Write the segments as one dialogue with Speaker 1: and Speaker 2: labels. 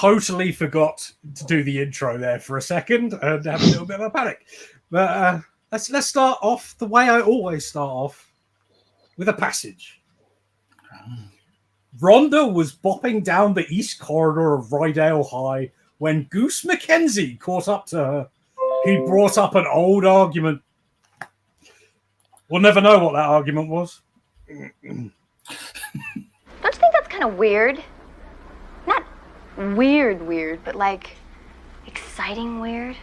Speaker 1: totally forgot to do the intro there for a second and have a little bit of a panic. But let's start off the way I always start off, with a passage. Rhonda was bopping down the east corridor of Rydale High when Goose Mackenzie caught up to her. He brought up an old argument. We'll never know what that argument was.
Speaker 2: Don't you think that's kind of weird? Not weird, but like exciting weird.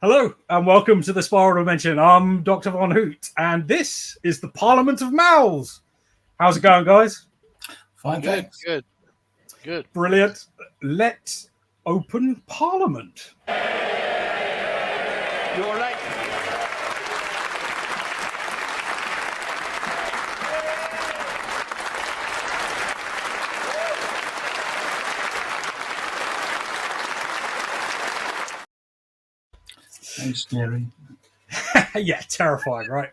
Speaker 1: Hello, and welcome to the Spiral Dimension. I'm Doctor Von Hoot, and this is the Parliament of Mowls. How's it going, guys?
Speaker 3: Fine, thanks.
Speaker 4: Good.
Speaker 1: Brilliant. Let's open Parliament.
Speaker 4: You all right?
Speaker 3: Thanks, Jerry.
Speaker 1: Yeah, terrifying, right?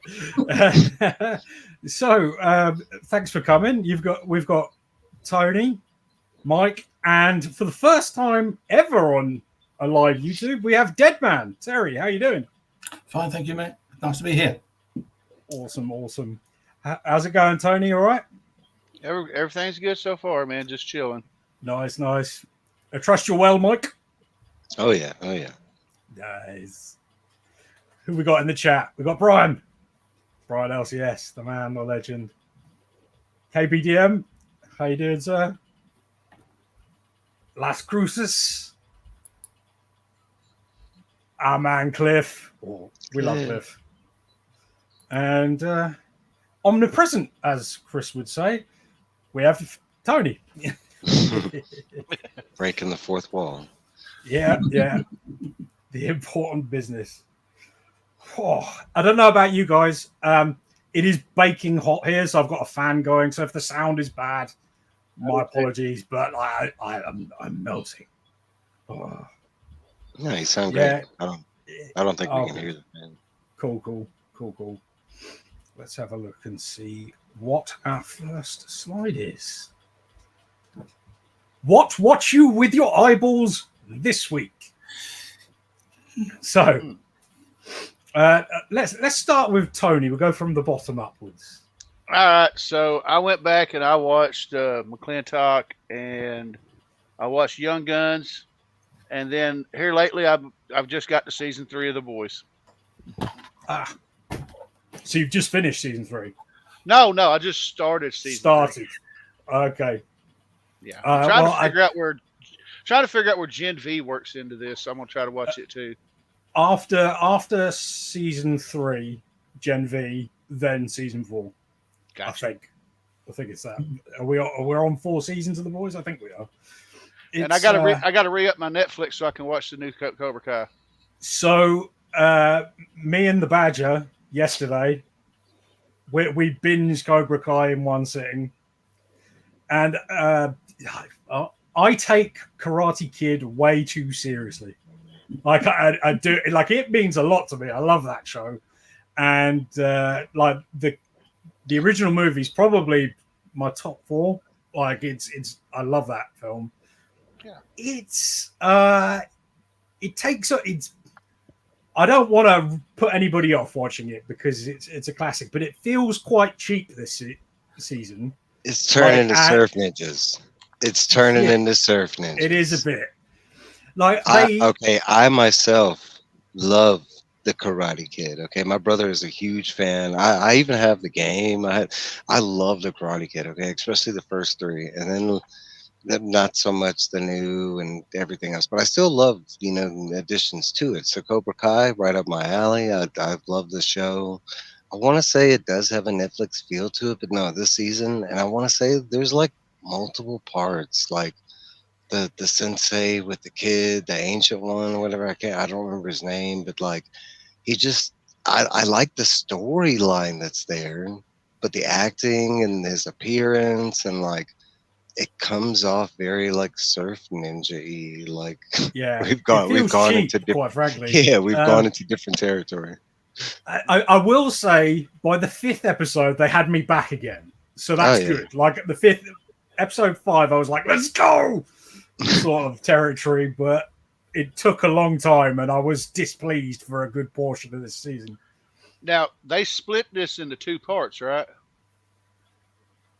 Speaker 1: So, thanks for coming. We've got Tony, Mike, and for the first time ever on a live YouTube, we have Deadman. Terry, how you doing?
Speaker 3: Fine, thank you, mate. Nice to be here.
Speaker 1: Awesome. How's it going, Tony? All right?
Speaker 4: Everything's good so far, man. Just chilling.
Speaker 1: Nice. I trust you're well, Mike.
Speaker 5: Oh yeah.
Speaker 1: Nice. Who we got in the chat? We got Brian LCS, the man, the legend. KBDM, how you doing, sir? Las Cruces. Our man Cliff. We love Cliff. And omnipresent, as Chris would say, we have Tony.
Speaker 5: Breaking the fourth wall.
Speaker 1: Yeah. The important business. I don't know about you guys. It is baking hot here, so I've got a fan going. So if the sound is bad, my apologies. But I'm melting.
Speaker 5: No, you sound great. I don't think we can hear the fan.
Speaker 1: Cool. Let's have a look and see what our first slide is. What watch you with your eyeballs this week? So let's start with Tony. We'll go from the bottom upwards.
Speaker 4: All right. So I went back and I watched McClintock and I watched Young Guns, and then here lately I've just got to season 3 of The Boys.
Speaker 1: So you've just finished season 3?
Speaker 4: No, I just started season 3.
Speaker 1: Okay.
Speaker 4: Yeah. I'm trying to figure out where Gen V works into this. So I'm gonna try to watch it too.
Speaker 1: After season 3, Gen V, then season 4.
Speaker 4: Gotcha.
Speaker 1: I think it's that. We're on 4 seasons of The Boys. I think we are.
Speaker 4: And I gotta re-up my Netflix so I can watch the new Cobra Kai.
Speaker 1: So me and the Badger yesterday, we binged Cobra Kai in one sitting, and I take Karate Kid way too seriously. Like I do, like it means a lot to me. I love that show, and like the original movie is probably my top 4. Like it's I love that film.
Speaker 4: Yeah,
Speaker 1: it's I don't want to put anybody off watching it because it's a classic, but it feels quite cheap this season.
Speaker 5: It's turning into Surf Ninjas. It's turning into Surf Ninjas.
Speaker 1: It is a bit. Like
Speaker 5: I myself love the Karate Kid. Okay, my brother is a huge fan. I even have the game. I love the Karate Kid. Okay, especially the first 3, and then not so much the new and everything else. But I still love additions to it. So Cobra Kai, right up my alley. I love the show. I want to say it does have a Netflix feel to it, but no, this season, and I want to say there's like multiple parts, like the sensei with the kid, the ancient one or whatever. I don't remember his name, but like I like the storyline that's there, but the acting and his appearance and like it comes off very like Surf Ninja-y. Like we've gone into
Speaker 1: quite frankly.
Speaker 5: Yeah, we've gone into different territory.
Speaker 1: I will say by the 5th episode they had me back again, so that's good. Like the 5th episode 5, I was like, let's go, sort of territory, but it took a long time, and I was displeased for a good portion of this season.
Speaker 4: Now they split this into 2 parts, right?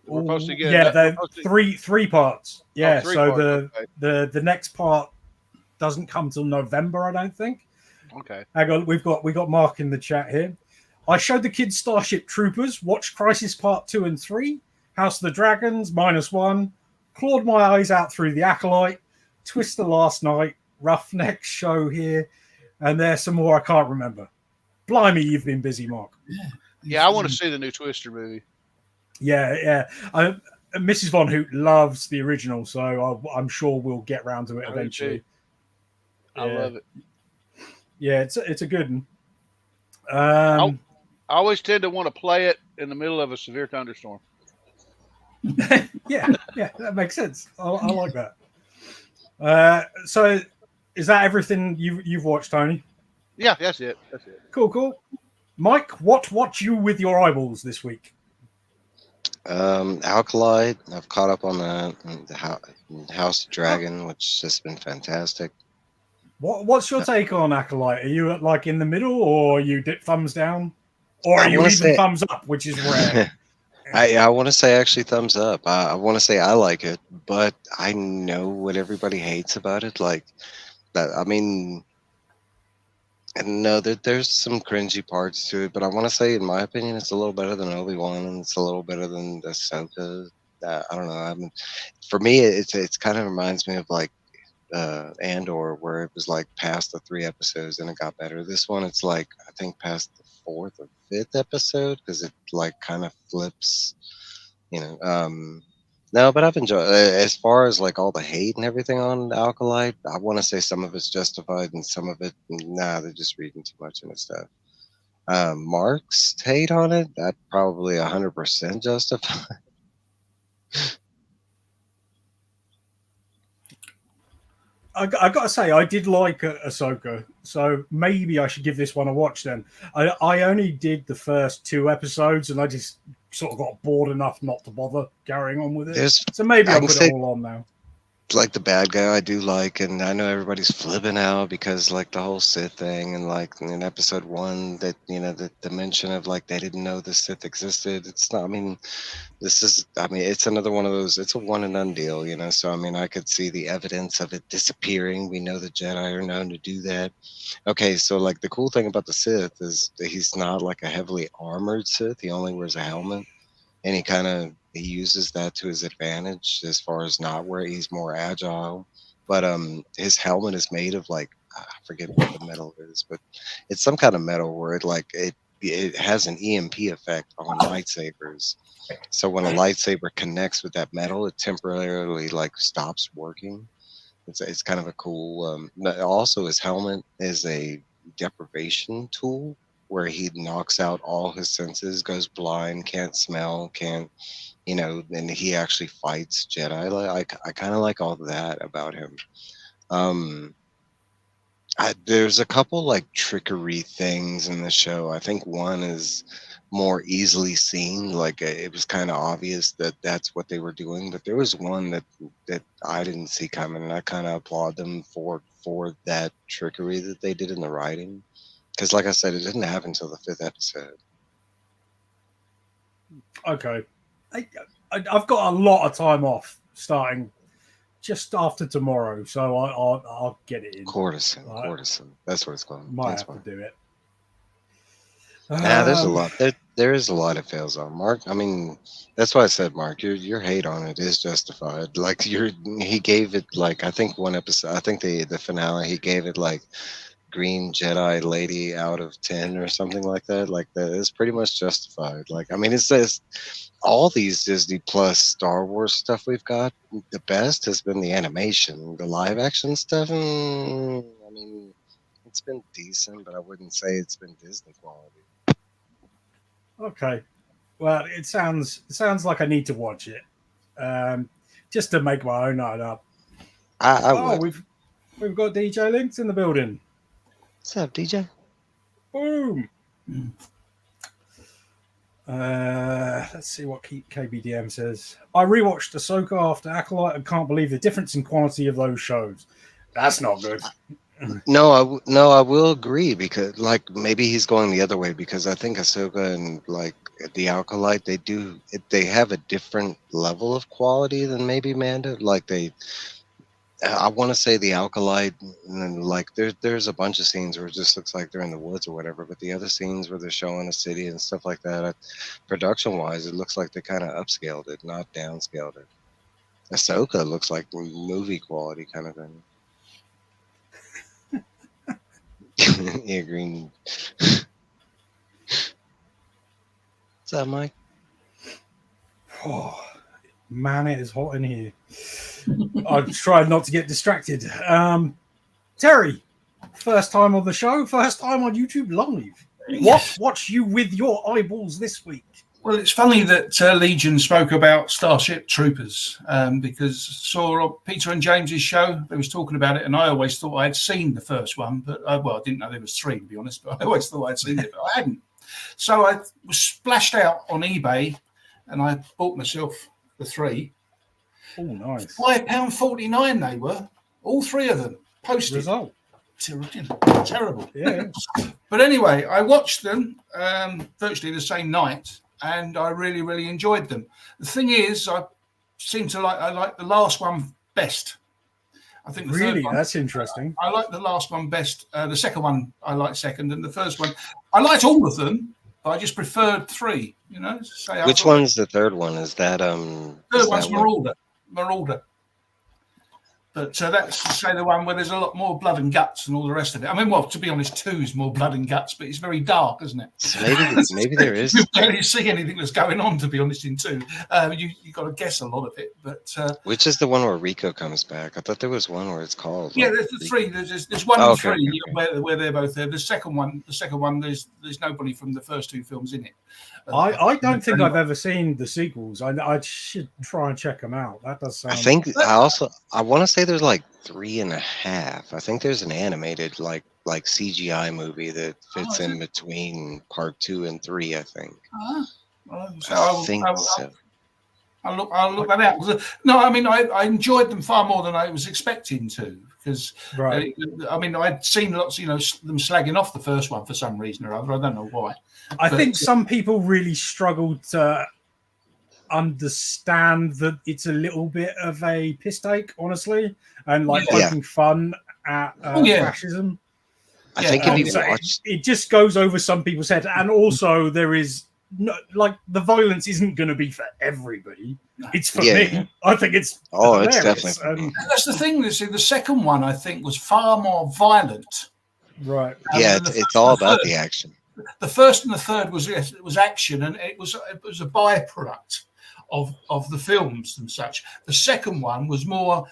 Speaker 4: We're supposed to get
Speaker 1: they're three parts. Yeah,
Speaker 4: 3
Speaker 1: so
Speaker 4: parts. Okay.
Speaker 1: the next part doesn't come till November, I don't think.
Speaker 4: Okay.
Speaker 1: Hang on, we got Mark in the chat here. I showed the kids Starship Troopers, watched Crisis Part 2 and 3, House of the Dragons, -1, clawed my eyes out through The Acolyte, Twister last night, Roughneck show here, and there's some more I can't remember. Blimey, you've been busy, Mark.
Speaker 4: Yeah, I want to see the new Twister movie.
Speaker 1: Yeah. Mrs. Von Hoot loves the original, so I'm sure we'll get round to it eventually.
Speaker 4: I love it.
Speaker 1: Yeah, it's a good one.
Speaker 4: I always tend to want to play it in the middle of a severe thunderstorm.
Speaker 1: yeah, that makes sense. I like that. So, is that everything you've watched, Tony?
Speaker 4: Yeah, that's it.
Speaker 1: Cool. Mike, what watch you with your eyeballs this week?
Speaker 5: Alkali, I've caught up on that. And the House of Dragon, which has just been fantastic.
Speaker 1: What's your take on Acolyte? Are you like in the middle, or are you thumbs down, or are you even thumbs up, which is rare?
Speaker 5: I want to say actually thumbs up. I want to say I like it, but I know what everybody hates about it. Like that, I mean, I know that there's some cringy parts to it, but I want to say, in my opinion, it's a little better than Obi-Wan, and it's a little better than Ahsoka. I don't know. I mean, for me, it's kind of reminds me of like Andor, where it was like past the 3 episodes and it got better. This one, it's like I think past the 4th or 5th episode, because it like kind of flips, no, but I've enjoyed as far as like all the hate and everything on Alkalite. I want to say some of it's justified and some of it, they're just reading too much into stuff. Mark's hate on it, that probably 100% justified.
Speaker 1: I gotta say, I did like Ahsoka, so maybe I should give this one a watch then. I only did the first 2 episodes, and I just sort of got bored enough not to bother carrying on with it. So maybe I'll put it all on now.
Speaker 5: Like the bad guy I do like, and I know everybody's flipping out because like the whole Sith thing, and like in episode 1 that the mention of like they didn't know the Sith existed. It's not, I mean, it's another one of those, it's a one and done deal, so I mean I could see the evidence of it disappearing. We know the Jedi are known to do that. Okay, so like the cool thing about the Sith is that he's not like a heavily armored Sith. He only wears a helmet, and he uses that to his advantage as far as not where he's more agile. But his helmet is made of like, I forget what the metal is, but it's some kind of metal where it has an EMP effect on lightsabers. So when a lightsaber connects with that metal, it temporarily like stops working. It's kind of a cool. Also, his helmet is a deprivation tool where he knocks out all his senses, goes blind, can't smell, and he actually fights Jedi. I kind of like all that about him. There's a couple like trickery things in the show. I think one is more easily seen. Like it was kind of obvious that that's what they were doing, but there was one that I didn't see coming, and I kind of applaud them for that trickery that they did in the writing. Because, like I said, it didn't happen until the 5th episode.
Speaker 1: Okay. I've got a lot of time off starting just after tomorrow, so I'll get it in.
Speaker 5: Courtesan. That's what it's called.
Speaker 1: Might have to do it.
Speaker 5: Yeah, there's a lot. There is a lot it fails on, Mark. I mean, that's why I said, Mark, your hate on it is justified. Like he gave it like, I think one episode, I think the finale, he gave it like Green Jedi Lady out of 10 or something like that. Like that is pretty much justified. Like, I mean, it says all these Disney Plus Star Wars stuff we've got, the best has been the animation. The live action stuff, I mean, it's been decent, but I wouldn't say it's been Disney quality.
Speaker 1: Okay. Well, it sounds like I need to watch it. Just to make my own night up.
Speaker 5: I would.
Speaker 1: We've got DJ Links in the building.
Speaker 5: What's up, DJ?
Speaker 1: Boom. Let's see what KBDM says. I rewatched Ahsoka after Acolyte and can't believe the difference in quality of those shows. That's not good.
Speaker 5: No, I will agree because like maybe he's going the other way because I think Ahsoka and like the Acolyte they have a different level of quality than maybe Manda. Like I want to say the Acolyte, and then like there's a bunch of scenes where it just looks like they're in the woods or whatever, but the other scenes where they're showing a city and stuff like that, production wise, it looks like they kind of upscaled it, not downscaled it. Ahsoka looks like movie quality kind of thing. Yeah, green. What's up, Mike?
Speaker 1: Oh, man, it is hot in here. I've tried not to get distracted. Terry, first time on the show, first time on YouTube Live. What watch you with your eyeballs this week?
Speaker 3: Well, it's funny that Legion spoke about Starship Troopers because saw Peter and James's show. They was talking about it, and I always thought I had seen the first one, but I didn't know there was 3 to be honest. But I always thought I'd seen it, but I hadn't. So I was splashed out on eBay, and I bought myself the 3.
Speaker 1: Oh, nice.
Speaker 3: £5.49 they were, all 3 of them posted.
Speaker 1: Result.
Speaker 3: Terrible.
Speaker 1: Yeah.
Speaker 3: But anyway, I watched them virtually the same night. And I really, really enjoyed them. The thing is, I like the last one best. I think
Speaker 1: Really, that's interesting.
Speaker 3: I like the last one best. The second one I liked second, and the first one I liked all of them, but I just preferred 3. You know,
Speaker 5: Which one's the third one? Is that
Speaker 3: Third one's Marauder. But that's to say the one where there's a lot more blood and guts and all the rest of it. I mean, well, to be honest, 2's more blood and guts, but it's very dark, isn't it?
Speaker 5: So maybe there is.
Speaker 3: You barely see anything that's going on, to be honest, in 2. You got to guess a lot of it. But
Speaker 5: which is the one where Rico comes back? I thought there was one where it's called.
Speaker 3: Yeah, there's the 3. There's 1 and 3 where they're both there. The second one, there's nobody from the first 2 films in it.
Speaker 1: I don't think I've ever seen the sequels. I should try and check them out. That does sound.
Speaker 5: I want to say there's like 3.5. I think there's an animated like CGI movie that fits in between part 2 and 3. I think.
Speaker 3: I'll look that out. No, I mean I enjoyed them far more than I was expecting to. Because
Speaker 1: right.
Speaker 3: I mean, I'd seen lots, them slagging off the first one for some reason or other. I don't know why.
Speaker 1: I think some people really struggled to understand that it's a little bit of a piss take, honestly, and like poking fun at fascism.
Speaker 5: I think if you watch,
Speaker 1: it just goes over some people's head, and also there is. No, like the violence isn't going to be for everybody. It's for me. I think it's
Speaker 5: it's definitely.
Speaker 3: That's the thing. The second one I think was far more violent.
Speaker 1: Right.
Speaker 5: Yeah, it's all about the action.
Speaker 3: The first and the third was action, and it was a byproduct of the films and such. The second one was more.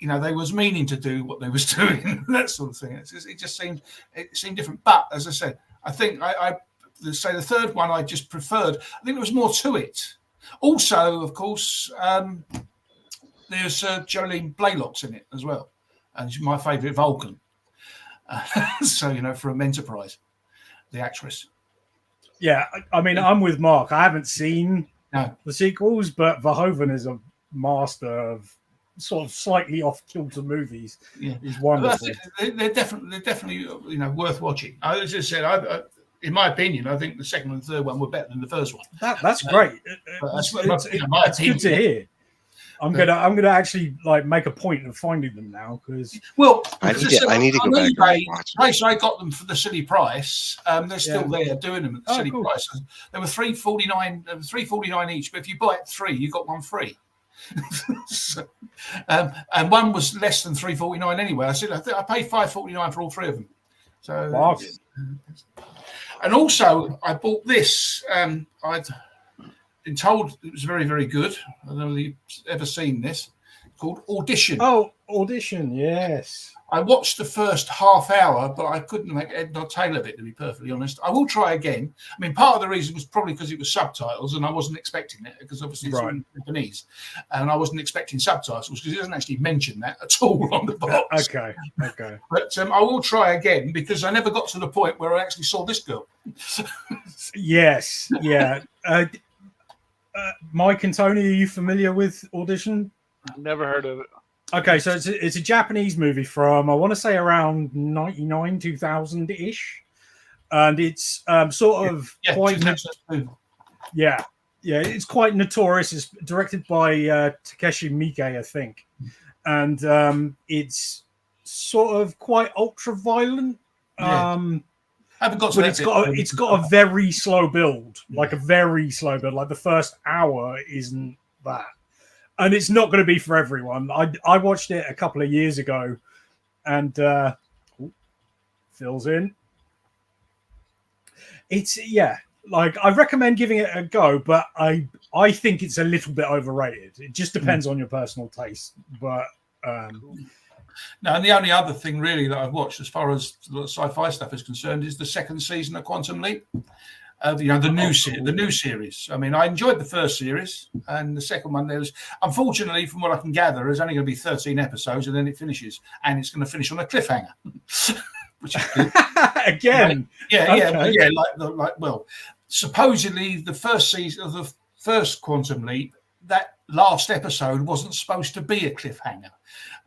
Speaker 3: They was meaning to do what they was doing, that sort of thing. It just seemed different. But as I said, I think the third one I just preferred. I think there was more to it. Also, of course, there's Jolene Blaylock's in it as well, and she's my favourite Vulcan. From Enterprise, the actress.
Speaker 1: Yeah, I mean, I'm with Mark. I haven't seen the sequels, but Verhoeven is a master of sort of slightly off-kilter movies.
Speaker 3: Yeah,
Speaker 1: he's wonderful.
Speaker 3: They're definitely worth watching. As I said, in my opinion, I think the second and third one were better than the first one.
Speaker 1: That's great.
Speaker 3: It's
Speaker 1: good to hear. I'm gonna actually make a point of finding them now because
Speaker 5: I need to go back and watch them.
Speaker 3: I got them for the silly price. They're still there doing them at the silly price. They were $3.49. $3.49 each, but if you buy 3, you got 1 free. And one was less than $3.49 anyway. I said I paid $5.49 for all 3 of them. So.
Speaker 1: Wow.
Speaker 3: And also, I bought this. I'd been told it was very, very good. I don't know if you've ever seen this. called Audition.
Speaker 1: Oh, Audition, yes.
Speaker 3: I watched the first half hour, but I couldn't make head nor tail of it, to be perfectly honest. I will try again. I mean, part of the reason was probably because it was subtitles, and I wasn't expecting it, because obviously it's all in Japanese, and I wasn't expecting subtitles because it doesn't actually mention that at all on the box.
Speaker 1: Okay.
Speaker 3: But I will try again, because I never got to the point where I actually saw this girl.
Speaker 1: Yes, yeah. Mike and Tony, are you familiar with Audition?
Speaker 4: Never heard of it.
Speaker 1: Okay, so it's a Japanese movie from, I want to say, around 99, 2000-ish. And it's sort of quite... Yeah, it's quite notorious. It's directed by Takeshi Miike, I think. And it's sort of quite ultra-violent.
Speaker 3: I haven't got to
Speaker 1: but it's got a very slow build. Like a very slow build. Like the first hour isn't that. And it's not going to be for everyone. I watched it a couple of years ago, and Phil's in. It's like I recommend giving it a go, but I think it's a little bit overrated. It just depends on your personal taste. But
Speaker 3: now, and the only other thing really that I've watched as far as the sci-fi stuff is concerned is the second season of Quantum Leap. The new series. I mean, I enjoyed the first series, and the second one, there's unfortunately, from what I can gather, there's only going to be 13 episodes, and then it finishes, and it's going to finish on a cliffhanger, which is good.
Speaker 1: Again.
Speaker 3: Well, supposedly the first season of the first Quantum Leap, that last episode wasn't supposed to be a cliffhanger.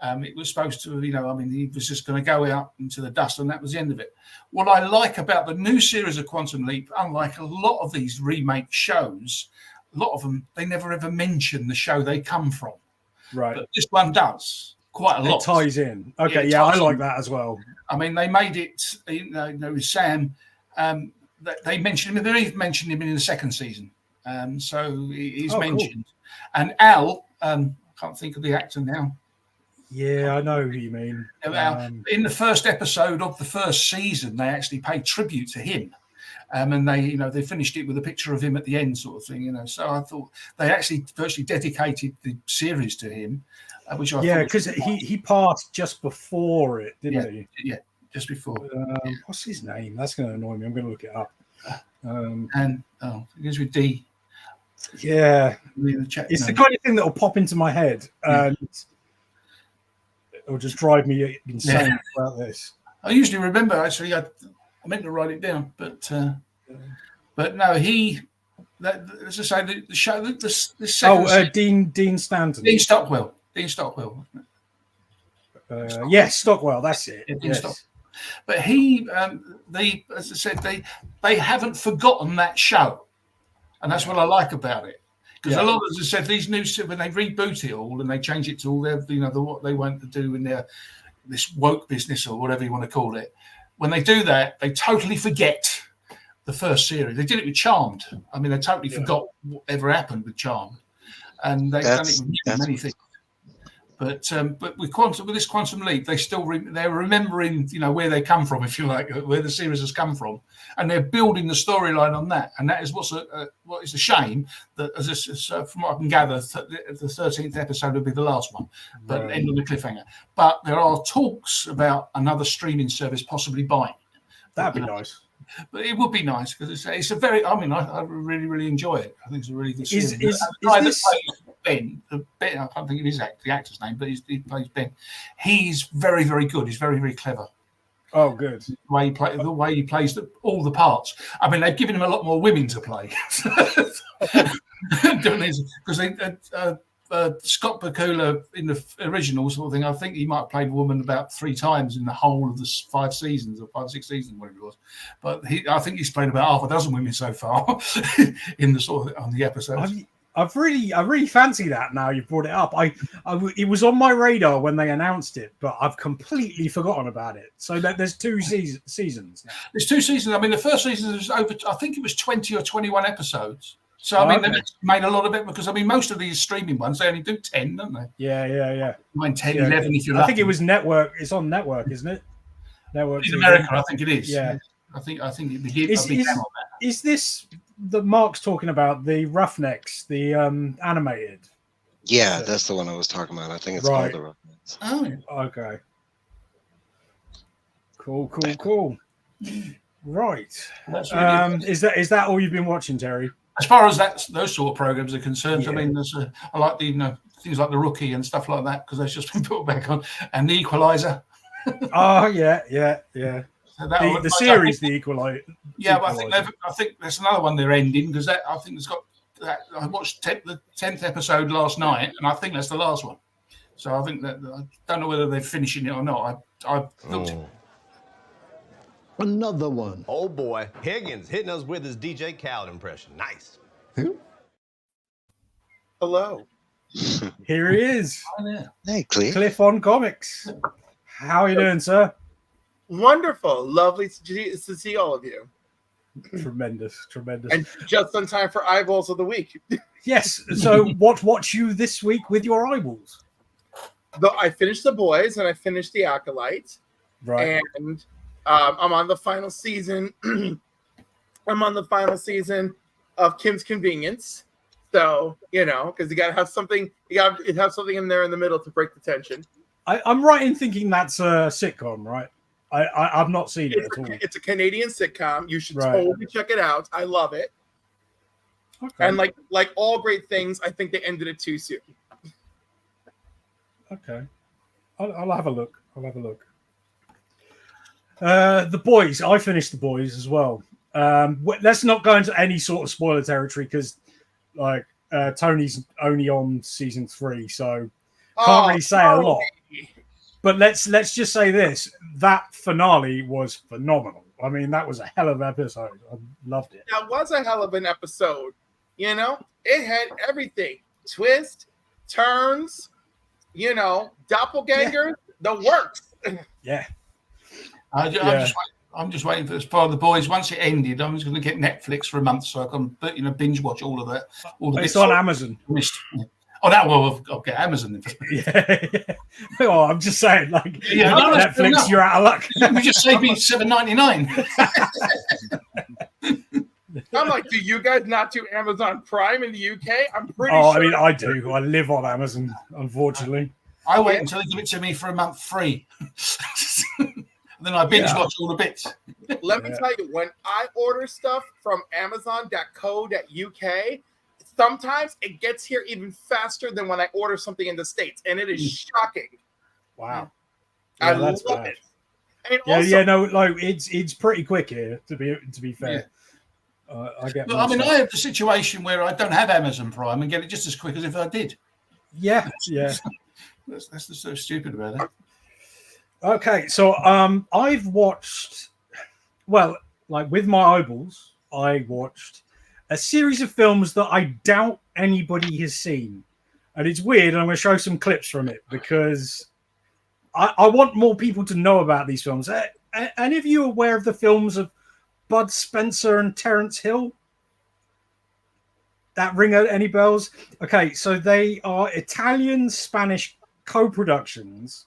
Speaker 3: It was supposed to, he was just going to go out into the dust, and that was the end of it. What I like about the new series of Quantum Leap, unlike a lot of these remake shows, a lot of them, they never ever mention the show they come from.
Speaker 1: Right.
Speaker 3: But this one does quite a lot.
Speaker 1: It ties in. Okay, I like that as well.
Speaker 3: I mean, they made it, with Sam, they mentioned him, they even mentioned him in the second season. So he's mentioned. Cool. And Al, I can't think of the actor now.
Speaker 1: Yeah, I know who you mean.
Speaker 3: In the first episode of the first season, they actually paid tribute to him. And they finished it with a picture of him at the end, sort of thing, So I thought they actually virtually dedicated the series to him, which I thought
Speaker 1: because he passed just before it, didn't he?
Speaker 3: Yeah, just before.
Speaker 1: What's his name? That's going to annoy me. I'm going to look it up.
Speaker 3: It begins with D.
Speaker 1: Yeah, it's the kind of thing that will pop into my head and it'll just drive me insane about this.
Speaker 3: I usually remember, actually. I meant to write it down, but no, as I say, the show, this second
Speaker 1: Dean Stanton.
Speaker 3: Dean Stockwell, wasn't
Speaker 1: it? Yes, Stockwell, that's it.
Speaker 3: Dean Stockwell. But as I said, they haven't forgotten that show. And that's what I like about it, because a lot of, as I said, these new, when they reboot it all and they change it to all their, what they want to do in their this woke business or whatever you want to call it. When they do that, they totally forget the first series. They did it with Charmed. I mean, they totally forgot whatever happened with Charmed, and they've done it with many things. But with this Quantum Leap, they're remembering, where they come from, if you like, where the series has come from, and they're building the storyline on that. And that is what is a shame that, from what I can gather, the 13th episode will be the last one, but end on the cliffhanger. But there are talks about another streaming service possibly buying.
Speaker 1: That'd be nice.
Speaker 3: But it would be nice because it's a very. I mean, I really, really enjoy it. I think it's a really good series. Ben, I can't think of the actor's name, but he plays Ben. He's very, very good. He's very, very clever.
Speaker 1: Oh, good. The
Speaker 3: way he plays all the parts. I mean, they've given him a lot more women to play. Because Scott Bakula in the original sort of thing, I think he might have played a woman about 3 times in the whole of the 5 seasons or 5 or 6 seasons, whatever it was. But I think he's played about half a dozen women so far in the sort of on the episodes.
Speaker 1: I really fancy that now you've brought it up. It was on my radar when they announced it, but I've completely forgotten about it. So there's 2 seasons now.
Speaker 3: There's 2 seasons. I mean, the first season was over. I think it was 20 or 21 episodes. So I mean, they've made a lot of it because I mean, most of these streaming ones they only do 10, don't they?
Speaker 1: Yeah.
Speaker 3: 9, 10, 11 if you're lucky.
Speaker 1: I think it was network. It's on network, isn't it? Network
Speaker 3: in America, I think it is.
Speaker 1: Yeah.
Speaker 3: I think it begins on that.
Speaker 1: Is this that Mark's talking about, the Roughnecks, the animated?
Speaker 5: Yeah, that's the one I was talking about. I think it's
Speaker 1: Right.
Speaker 5: called The Romance.
Speaker 3: Oh,
Speaker 1: Okay. Cool. Right.
Speaker 3: that's really
Speaker 1: Is that all you've been watching, Terry?
Speaker 3: as far as those sort of programs are concerned.
Speaker 1: Yeah.
Speaker 3: I mean, I like the things like The Rookie and stuff like that because they've just been put back on, and The Equalizer.
Speaker 1: Oh yeah.
Speaker 3: So
Speaker 1: The series, The Equalizer.
Speaker 3: Yeah, but I think there's another one they're ending because I think it's got. I watched the 10th episode last night, and I think that's the last one. So I think that I don't know whether they're finishing it or not. I looked.
Speaker 6: Another one.
Speaker 7: Oh boy, Higgins hitting us with his DJ Khaled impression. Nice.
Speaker 8: Hello.
Speaker 1: Here he is,
Speaker 5: Hey, Cliff.
Speaker 1: Cliff on Comics. How are you doing, sir?
Speaker 8: Wonderful. Lovely to see all of you.
Speaker 1: Tremendous.
Speaker 8: And just on time for Eyeballs of the Week.
Speaker 1: Yes. So, what watch you this week with your eyeballs?
Speaker 8: I finished The Boys and I finished The Acolyte.
Speaker 1: Right.
Speaker 8: And I'm on the final season. I'm on the final season of Kim's Convenience. So, because you got to have something. You got to have something in there in the middle to break the tension.
Speaker 1: I'm right in thinking that's a sitcom, right? I've not seen it at all.
Speaker 8: It's a Canadian sitcom. You should totally check it out. I love it.
Speaker 1: Okay.
Speaker 8: And like all great things, I think they ended it too soon.
Speaker 1: Okay. I'll have a look. The Boys. I finished The Boys as well. Let's not go into any sort of spoiler territory because, Tony's only on season 3, so can't really say a lot. But let's just say this: that finale was phenomenal. I mean, that was a hell of an episode. I loved it.
Speaker 8: That was a hell of an episode. It had everything: twist, turns, doppelganger, the works.
Speaker 1: Yeah.
Speaker 3: I'm just waiting for this part of The Boys. Once it ended, I'm just going to get Netflix for a month so I can binge watch all of that.
Speaker 1: It's on Amazon.
Speaker 3: Oh, that will get Amazon.
Speaker 1: Yeah. Oh, I'm just saying,
Speaker 3: Netflix,
Speaker 1: you're out of luck.
Speaker 3: You just saved me $7.99.
Speaker 8: I'm like, do you guys not do Amazon Prime in the UK? I'm pretty
Speaker 1: sure.
Speaker 8: I
Speaker 1: mean, I do. I live on Amazon, unfortunately.
Speaker 3: I wait until they give it to me for a month free. And then I binge watch all the bits.
Speaker 8: Let me tell you, when I order stuff from Amazon.co.uk, sometimes it gets here even faster than when I order something in the States, and it is shocking.
Speaker 1: Wow.
Speaker 8: I love it. And
Speaker 1: it's pretty quick here, to be fair. I
Speaker 3: have the situation where I don't have Amazon Prime and get it just as quick as if I did.
Speaker 1: Yeah.
Speaker 3: That's just so stupid about that.
Speaker 1: Okay, so I've watched, with my eyeballs, I watched a series of films that I doubt anybody has seen. And it's weird, and I'm going to show some clips from it because I want more people to know about these films. Any of you aware of the films of Bud Spencer and Terence Hill? That ring any bells? Okay, so they are Italian-Spanish co-productions.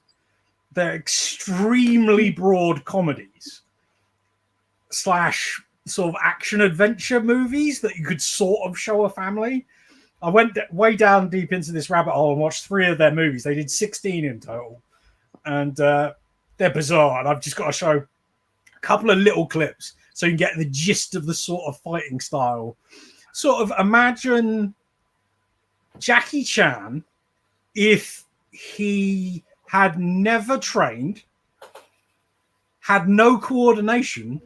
Speaker 1: They're extremely broad comedies / sort of action adventure movies that you could sort of show a family. I went way down deep into this rabbit hole and watched 3 of their movies. They did 16 in total, and they're bizarre. And I've just got to show a couple of little clips so you can get the gist of the sort of fighting style. Sort of imagine Jackie Chan if he had never trained, had no coordination,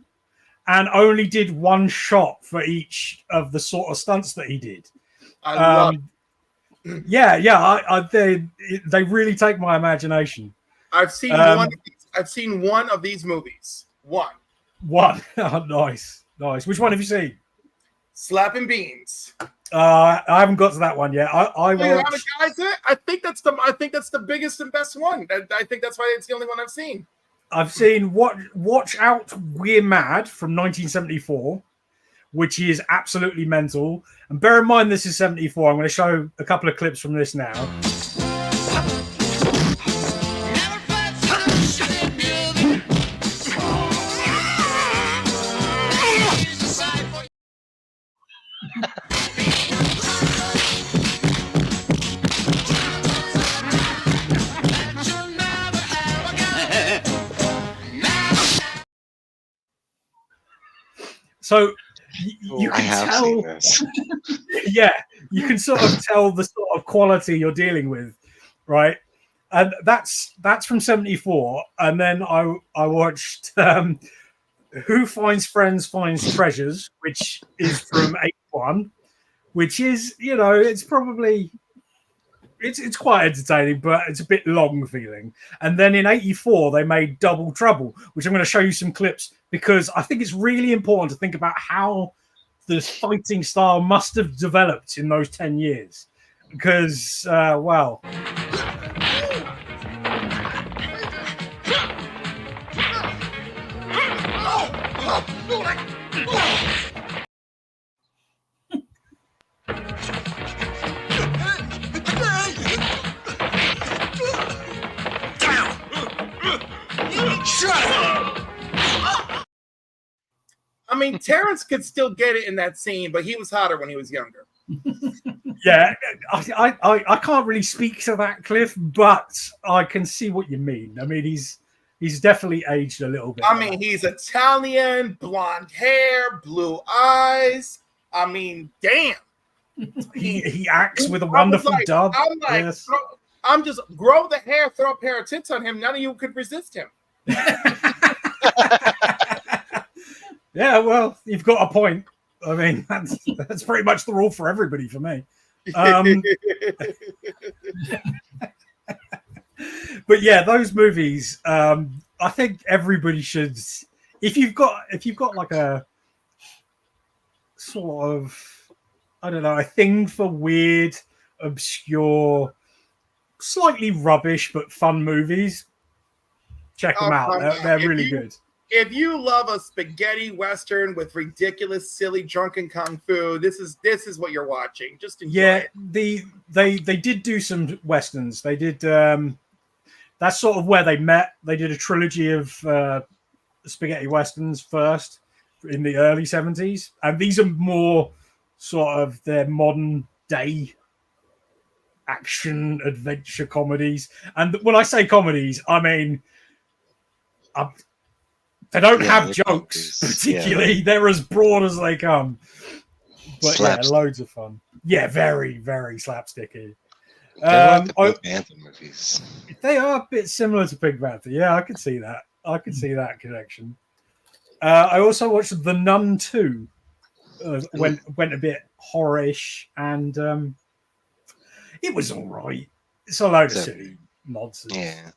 Speaker 1: and only did one shot for each of the sort of stunts that he did.
Speaker 8: I love
Speaker 1: it. Yeah. They really take my imagination.
Speaker 8: I've seen one. I've seen one of these movies. One.
Speaker 1: Oh, nice. Which one have you seen?
Speaker 8: Slapping Beans.
Speaker 1: I haven't got to that one yet. I
Speaker 8: think that's the biggest and best one. I think that's why it's the only one I've seen.
Speaker 1: I've seen Watch Out, We're Mad from 1974, which is absolutely mental. And bear in mind, this is 74. I'm going to show a couple of clips from this now. So you
Speaker 5: I
Speaker 1: can
Speaker 5: have
Speaker 1: tell,
Speaker 5: seen this.
Speaker 1: yeah, you can sort of tell the sort of quality you're dealing with, right? And that's from '74, and then I watched Who Finds Friends Finds Treasures, which is from '81, which is, you know, it's probably it's quite entertaining, but it's a bit long feeling. And then in '84 they made Double Trouble, which I'm going to show you some clips because I think it's really important to think about how the fighting style must have developed in those 10 years. Because, well,
Speaker 8: I mean, Terrence could still get it in that scene, but he was hotter when he was younger.
Speaker 1: yeah, I can't really speak to that, Cliff, but I can see what you mean. I mean, he's definitely aged a little bit.
Speaker 8: I mean, he's Italian, blonde hair, blue eyes. I mean, damn.
Speaker 1: He acts with a wonderful dub.
Speaker 8: I'm like,
Speaker 1: yes.
Speaker 8: I'm just grow the hair, throw a pair of tits on him. None of you could resist him.
Speaker 1: Yeah, well, you've got a point. I mean, that's pretty much the rule for everybody for me. But yeah, those movies, I think everybody should. If you've got like a sort of, I don't know, a thing for weird, obscure, slightly rubbish but fun movies, check them out. They're really good.
Speaker 8: If you love a spaghetti western with ridiculous, silly, drunken kung fu, this is what you're watching. Just enjoy it.
Speaker 1: They did do some westerns. They did. That's sort of where they met. They did a trilogy of spaghetti westerns first in the early '70s, and these are more sort of their modern day action adventure comedies. And when I say comedies, I mean. They don't have jokes, particularly. Yeah. They're as broad as they come. But slapstick. Yeah, loads of fun. Yeah, very, very slapsticky.
Speaker 5: They're like the Pink Panther movies.
Speaker 1: They are a bit similar to Pink Panther. Yeah, I could see that. I could see that connection. I also watched The Nun 2. Went a bit horror-ish, and it was all right. It's a load of silly nonsense.
Speaker 5: Yeah.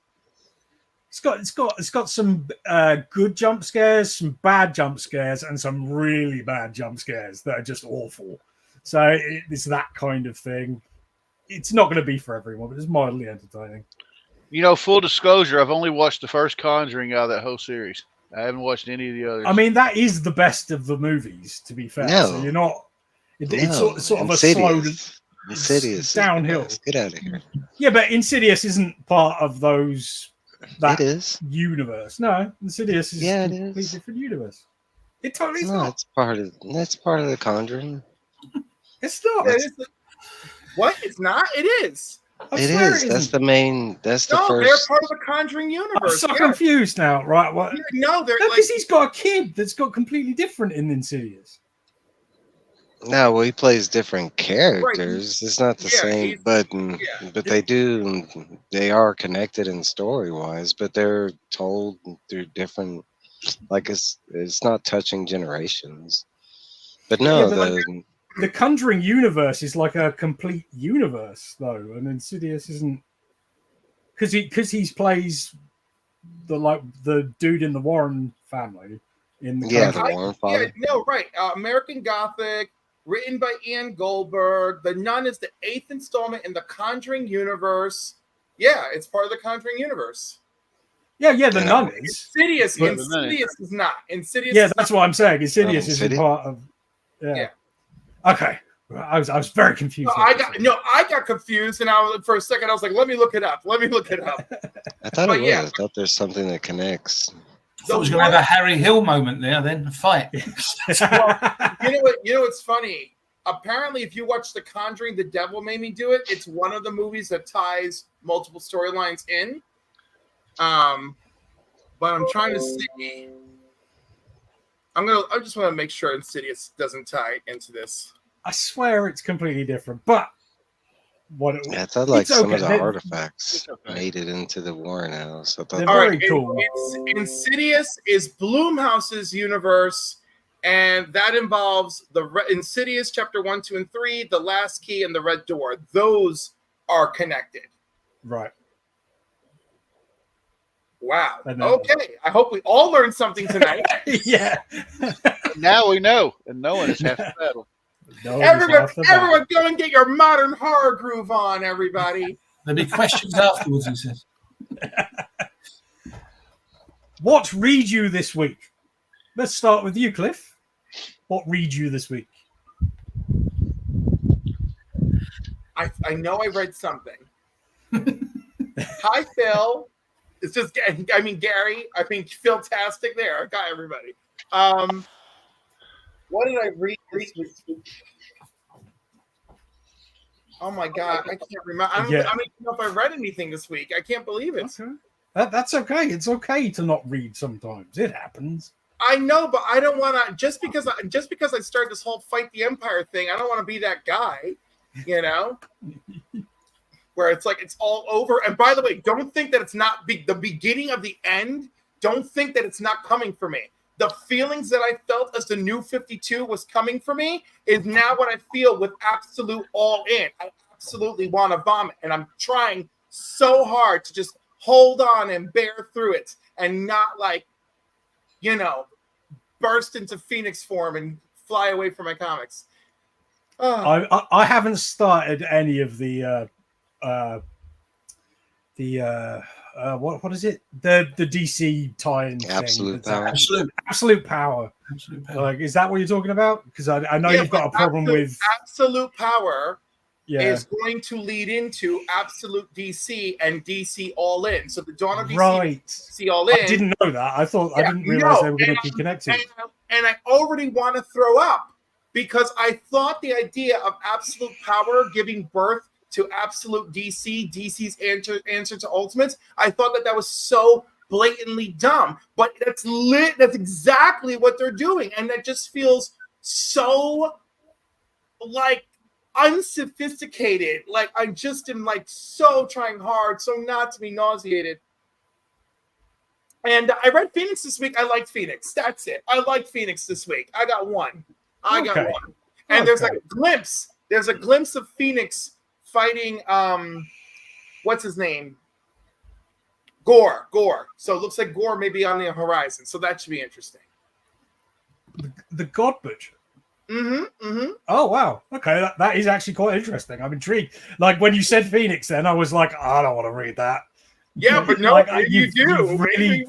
Speaker 1: It's got some good jump scares, some bad jump scares, and some really bad jump scares that are just awful. So it's that kind of thing. It's not going to be for everyone, but it's mildly entertaining.
Speaker 4: You know, full disclosure, I've only watched the first Conjuring out of that whole series. I haven't watched any of the others.
Speaker 1: I mean, that is the best of the movies, to be fair.
Speaker 5: No.
Speaker 1: So you're not. It's sort of a slow.
Speaker 5: Insidious
Speaker 1: downhill.
Speaker 5: Get out of here.
Speaker 1: Yeah, but Insidious isn't part of those. That
Speaker 5: it is
Speaker 1: universe. No, Insidious is a completely different universe. It totally is not.
Speaker 5: That's part of the Conjuring.
Speaker 1: It's not.
Speaker 8: What? It's not. It is.
Speaker 5: It is. That's the main. That's the first.
Speaker 8: They're part of the Conjuring universe.
Speaker 1: I'm so confused now. Right? What?
Speaker 8: No, they're
Speaker 1: because he's got a kid that's got completely different in Insidious.
Speaker 5: No, well, he plays different characters. Right. It's not the same, but they are connected in story wise, but they're told through different. Like it's not touching generations. But no,
Speaker 1: the Conjuring universe is like a complete universe, though, and Insidious isn't because he plays the dude in the Warren family in the
Speaker 5: the Warren father.
Speaker 8: Yeah, no, right. American Gothic. Written by Ian Goldberg. The Nun is the 8th installment in the Conjuring universe. Yeah, it's part of the Conjuring universe.
Speaker 1: Yeah, the Nun is.
Speaker 8: Insidious is not. Insidious.
Speaker 1: Yeah, that's what I'm saying. Insidious isn't part of. Yeah. Okay. I was very confused.
Speaker 8: I got confused, and for a second I was like, "Let me look it up."
Speaker 5: I thought it was. I thought there's something that connects.
Speaker 3: I was going to have a Harry Hill moment there, then a fight.
Speaker 8: Well, you know what's funny? Apparently, if you watch The Conjuring, The Devil Made Me Do It. It's one of the movies that ties multiple storylines in. But I'm trying to see. I just want to make sure Insidious doesn't tie into this.
Speaker 1: I swear it's completely different, but
Speaker 5: I thought like some of the
Speaker 1: They're
Speaker 5: artifacts made it into the Warren house. I thought
Speaker 1: They're
Speaker 8: All
Speaker 1: very
Speaker 8: right,
Speaker 1: cool.
Speaker 8: Insidious is Blumhouse's universe, and that involves Insidious Chapter 1, 2, and 3, The Last Key, and The Red Door. Those are connected.
Speaker 1: Right.
Speaker 8: Wow. Okay. I hope we all learned something tonight.
Speaker 1: Yeah.
Speaker 4: Now we know, and no one is half the battle.
Speaker 8: Everyone, go and get your modern horror groove on, everybody.
Speaker 3: There'll be questions afterwards, he says.
Speaker 1: What read you this week? Let's start with you, Cliff. What read you this week?
Speaker 8: I know I read something. Hi, Phil. It's just, I mean, Gary. I mean, Phil-tastic there. Got everybody. What did I read this week? Oh my God, I can't remember. I don't even know if I read anything this week. I can't believe it.
Speaker 1: Okay. That's okay. It's okay to not read sometimes. It happens.
Speaker 8: I know, but I don't want to. Just because I started this whole fight the Empire thing, I don't want to be that guy. You know, where it's like it's all over. And by the way, don't think that it's not the beginning of the end. Don't think that it's not coming for me. The feelings that I felt as the New 52 was coming for me is now what I feel with Absolute All In. I absolutely want to vomit, and I'm trying so hard to just hold on and bear through it and not burst into Phoenix form and fly away from my comics.
Speaker 1: I haven't started any of the what is it? The DC tie-in
Speaker 5: Absolute
Speaker 1: thing.
Speaker 5: Power.
Speaker 1: Absolute Power.
Speaker 3: Absolute Power.
Speaker 1: Like, is that what you're talking about? Because I know you've got a problem with
Speaker 8: Absolute Power.
Speaker 1: Yeah.
Speaker 8: Is going to lead into Absolute DC and DC All In. So the Dawn of DC,
Speaker 1: right.
Speaker 8: DC All In.
Speaker 1: I didn't know that. I didn't realize they were going to be connected.
Speaker 8: And I already want to throw up because I thought the idea of Absolute Power giving birth to Absolute DC, DC's answer to Ultimates, I thought that was so blatantly dumb. But that's exactly what they're doing. And that just feels so like unsophisticated. Like I just am like so trying hard so not to be nauseated. And I read Phoenix this week. I liked Phoenix. That's it. I liked Phoenix this week. I got one. And there's like a glimpse. There's a glimpse of Phoenix fighting what's his name? Gore. So it looks like Gore may be on the horizon. So that should be interesting.
Speaker 1: The God Butcher.
Speaker 8: Mm-hmm.
Speaker 1: Oh wow. Okay, that is actually quite interesting. I'm intrigued. Like when you said Phoenix, then I was like, I don't want to read that.
Speaker 8: Yeah, but no,
Speaker 1: like,
Speaker 8: you do.
Speaker 1: Really,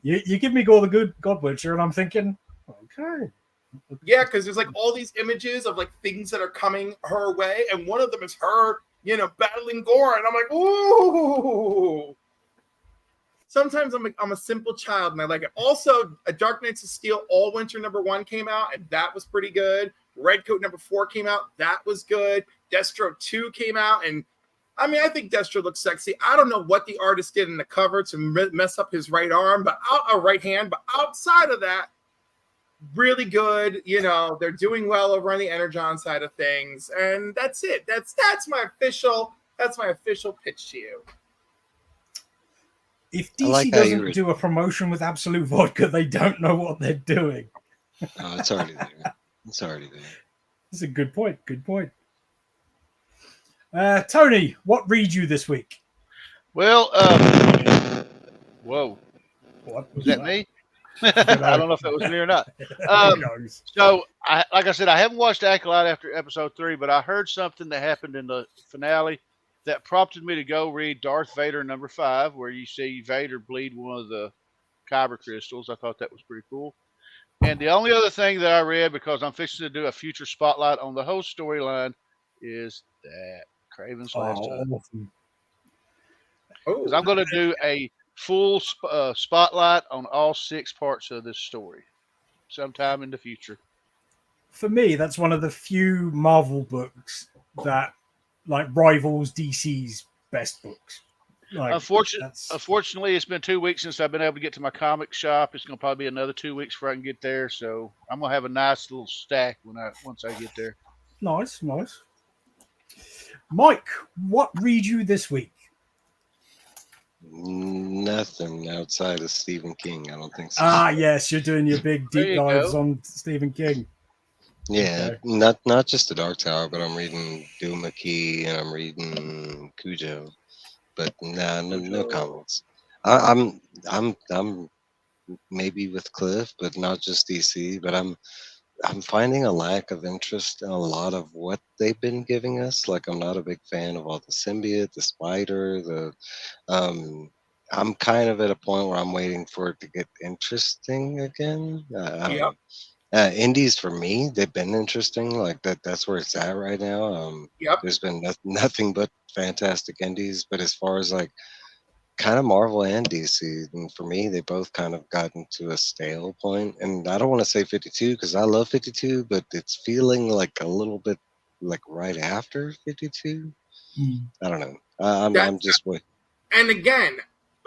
Speaker 1: you give me Gore the Good God Butcher, and I'm thinking, okay.
Speaker 8: Yeah, because there's like all these images of like things that are coming her way, and one of them is her, battling Gore, and I'm like, ooh. Sometimes I'm a simple child, and I like it. Also, A Dark Knights of Steel All Winter #1 came out, and that was pretty good. Redcoat #4 came out, that was good. Destro 2 came out, and I mean, I think Destro looks sexy. I don't know what the artist did in the cover to mess up his right arm, but right hand. But outside of that, really good. They're doing well over on the Energon side of things, and that's it. That's my official pitch to you.
Speaker 1: If DC doesn't do a promotion with Absolute Vodka, they don't know what they're doing.
Speaker 5: Oh, it's already there.
Speaker 1: That's a good point. Tony, what read you this week?
Speaker 4: Well, whoa.
Speaker 1: What
Speaker 4: was that? Me? I don't know if that was me or not. So, like I said, I haven't watched Acolyte after episode 3, but I heard something that happened in the finale that prompted me to go read Darth Vader #5, where you see Vader bleed one of the kyber crystals. I thought that was pretty cool. And the only other thing that I read, because I'm fixing to do a future spotlight on the whole storyline, is that Craven's Last Hunt. Because I'm going to do a full spotlight on all 6 parts of this story sometime in the future.
Speaker 1: For me, that's one of the few Marvel books that like rivals DC's best books. Like,
Speaker 4: Unfortunately, it's been 2 weeks since I've been able to get to my comic shop. It's going to probably be another 2 weeks before I can get there. So I'm going to have a nice little stack once I get there.
Speaker 1: Nice. Mike, what read you this week?
Speaker 5: Nothing outside of Stephen King. I don't think so.
Speaker 1: Yes, you're doing your big deep dives on Stephen King.
Speaker 5: Yeah, okay. Not just the Dark Tower, but I'm reading Doom McKee and I'm reading Cujo. But no comics. I'm maybe with Cliff, but not just DC. But I'm finding a lack of interest in a lot of what they've been giving us. Like, I'm not a big fan of all the symbiote, the spider, I'm kind of at a point where I'm waiting for it to get interesting again. I don't know. Indies for me, they've been interesting. Like that's where it's at right now. There's been nothing but fantastic indies. But as far as like kind of Marvel and DC, and for me, they both kind of gotten to a stale point. And I don't want to say 52 because I love 52, but it's feeling like a little bit like right after 52. I don't know. I'm just waiting.
Speaker 8: And again,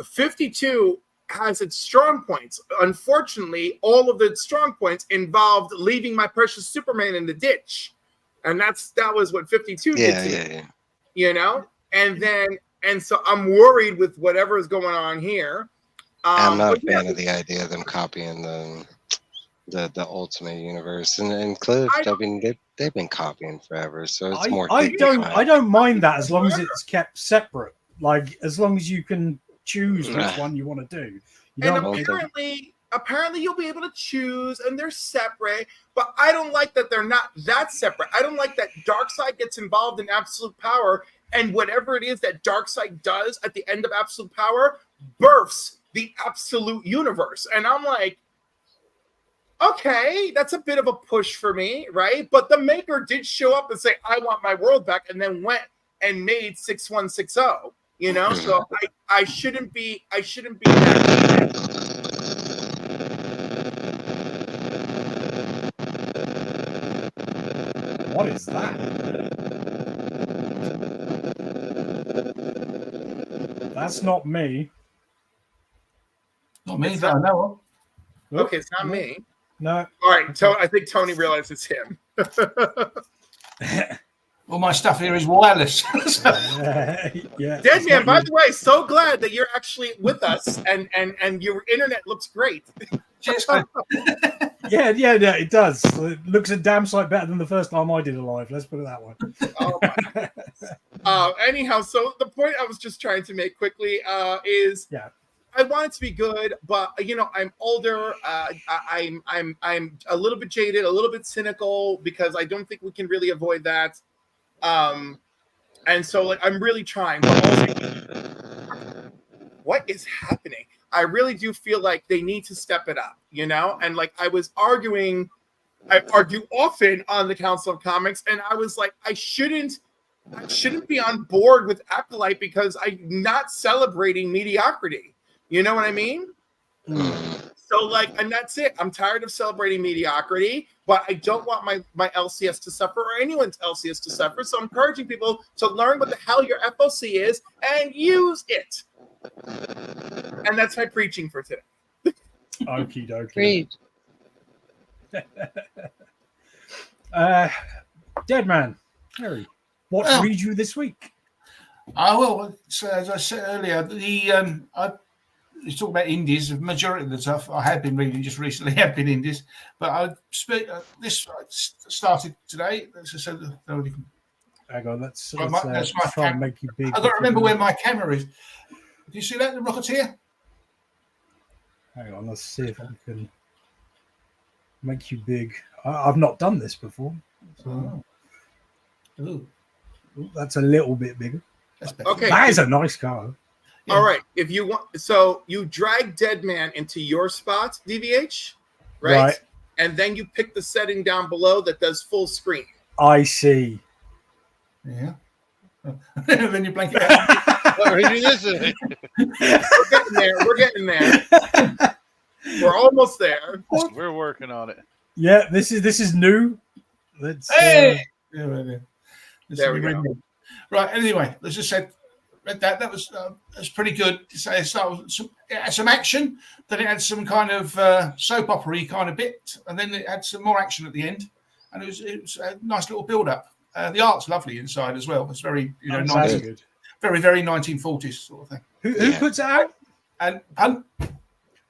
Speaker 8: 52 has its strong points. Unfortunately, all of the strong points involved leaving my precious Superman in the ditch, and that was what 52 did to me. You know, and so I'm worried with whatever is going on here.
Speaker 5: I'm not a fan of the idea of them copying the Ultimate Universe and Cliff. I mean, they've been copying forever, so it's more.
Speaker 1: I don't mind that as long as it's kept separate. Like as long as you can choose which one you want to do.
Speaker 8: Apparently you'll be able to choose and they're separate, but I don't like that they're not that separate. I don't like that Darkseid gets involved in Absolute Power, and whatever it is that Darkseid does at the end of Absolute Power births the Absolute Universe. And I'm like, okay, that's a bit of a push for me, right? But the maker did show up and say, I want my world back, and then went and made 6160. You know, so I shouldn't be that.
Speaker 1: What is that? That's not me.
Speaker 3: Not me that I know
Speaker 8: of. Okay, it's not me.
Speaker 1: No.
Speaker 8: All right, I think Tony realized it's him.
Speaker 3: All my stuff here is wireless.
Speaker 1: Yeah.
Speaker 8: Deadman, by the way, so glad that you're actually with us and your internet looks great.
Speaker 1: Yeah, it does. It looks a damn sight better than the first time I did a live. Let's put it that way.
Speaker 8: Anyhow, so the point I was just trying to make quickly is I want it to be good, but you know, I'm older. I'm a little bit jaded, a little bit cynical because I don't think we can really avoid that. And so like I'm really trying, but also, what is happening? I really do feel like they need to step it up, you know? And like I argue often on the Council of Comics, and I was like, I shouldn't be on board with Acolyte because I'm not celebrating mediocrity. You know what I mean? So like, and that's it. I'm tired of celebrating mediocrity, but I don't want my LCS to suffer or anyone's LCS to suffer. So I'm encouraging people to learn what the hell your FOC is and use it. And that's my preaching for today.
Speaker 1: Okie dokie.
Speaker 6: Great.
Speaker 1: Deadman, Harry, what read you this week?
Speaker 3: So as I said earlier, you talk about indies. The majority of the stuff I have been reading just recently have been indies, but this started today.
Speaker 1: Hang on, let's
Speaker 3: try
Speaker 1: and make you big.
Speaker 3: I've got to remember where my camera is. Do you see that, the Rocketeer?
Speaker 1: Hang on, let's see if I can make you big. I've not done this before. So. Ooh, that's a little bit bigger.
Speaker 8: Okay,
Speaker 1: that is a nice car.
Speaker 8: Yeah. All right, if you want, so you drag Deadman into your spot, DVH, right? And then you pick the setting down below that does full screen.
Speaker 1: I see.
Speaker 3: Yeah. Then you blank it out.
Speaker 4: We're
Speaker 8: getting there. We're almost there.
Speaker 4: We're working on it.
Speaker 1: Yeah, this is new.
Speaker 3: Hey!
Speaker 8: There we go.
Speaker 3: Right, anyway, let's just say read that. That was pretty good. So it had some action, then it had some kind of soap opera-y kind of bit, and then it had some more action at the end, and it was a nice little build-up. The art's lovely inside as well. It's very
Speaker 1: good.
Speaker 3: Very 1940s sort of thing.
Speaker 1: Who puts it out?
Speaker 3: And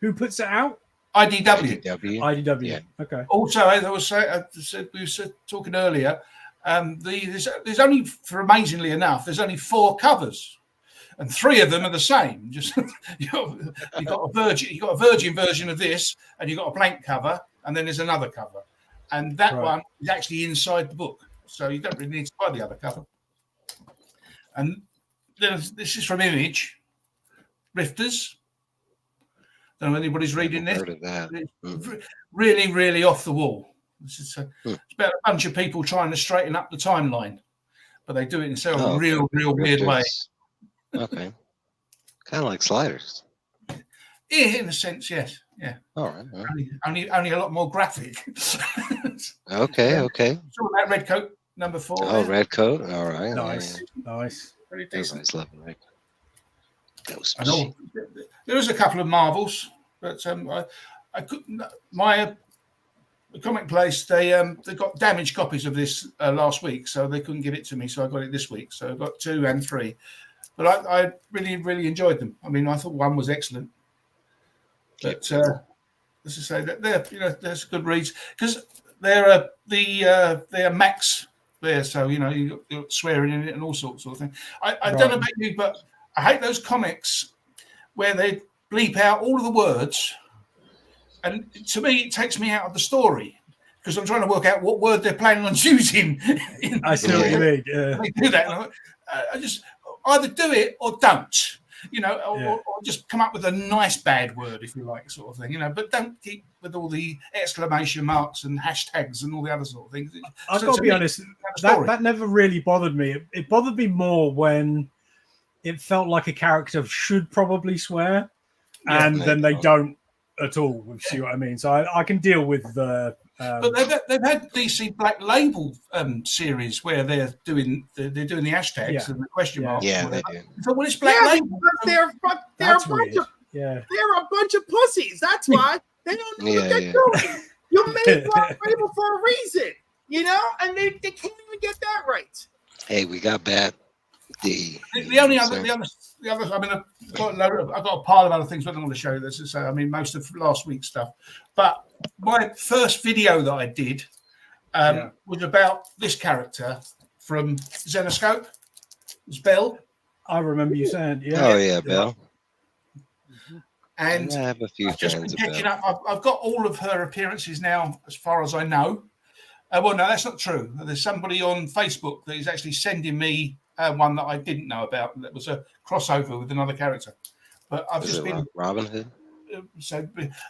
Speaker 1: who puts it out?
Speaker 3: IDW.
Speaker 1: IDW.
Speaker 5: Yeah.
Speaker 1: Okay.
Speaker 3: Also, as I was we were talking earlier, there's only, for amazingly enough, there's only 4 covers, and 3 of them are the same. Just you got a virgin version of this, and you got a blank cover, and then there's another cover, and that one is actually inside the book, so you don't really need to buy the other cover. And this is from Image, Rifters. Don't know if anybody's reading this.
Speaker 5: Heard of that.
Speaker 3: Really, really off the wall. It's about a bunch of people trying to straighten up the timeline, but they do it in a real weird way.
Speaker 5: Okay. Kind of like Sliders.
Speaker 3: Yeah, in a sense, yes. Yeah.
Speaker 5: All right.
Speaker 3: Only a lot more graphic.
Speaker 5: Okay.
Speaker 3: It's all about Red Coat, number 4.
Speaker 5: Oh, Red Coat. All right.
Speaker 1: Nice.
Speaker 3: Pretty decent.
Speaker 5: Everybody's loving Red Coat.
Speaker 3: I know there was a couple of Marvels, but I couldn't. The comic place, they got damaged copies of this last week, so they couldn't give it to me. So I got it this week. So I got 2 and 3, but I really enjoyed them. I mean, I thought 1 was excellent, but as I say, that there's good reads because they're Max there, so you got swearing in it and all sorts of things. I don't know about you, but I hate those comics where they bleep out all of the words, and to me, it takes me out of the story because I'm trying to work out what word they're planning on using.
Speaker 1: I see what you mean. Yeah.
Speaker 3: They do that. I just either do it or don't, or just come up with a nice bad word, if you like, sort of thing, But don't keep with all the exclamation marks and hashtags and all the other sort of things.
Speaker 1: I've got to be honest, that never really bothered me. It bothered me more when it felt like a character should probably swear, and then they don't at all. If you see what I mean. So I can deal with the.
Speaker 3: But they've had DC Black Label series where they're doing the hashtags and the question marks.
Speaker 5: Yeah, they do.
Speaker 3: So when it's Black Label,
Speaker 8: they're a bunch of pussies. That's why they don't know what they're doing. You made Black Label for a reason, and they can't even get that right.
Speaker 5: Hey, we got bad. The
Speaker 3: other. I mean, I've got a pile of other things, but I don't want to show you this. So, I mean, most of last week's stuff. But my first video that I did was about this character from Zenoscope. It's Belle.
Speaker 1: I remember you saying,
Speaker 5: Oh yeah, Belle.
Speaker 3: And
Speaker 5: I have a few
Speaker 3: just
Speaker 5: friends
Speaker 3: been catching up. I've got all of her appearances now, as far as I know. Well, no, that's not true. There's somebody on Facebook that is actually sending me one that I didn't know about. That was a crossover with another character. But I've just been
Speaker 5: Robin Hood.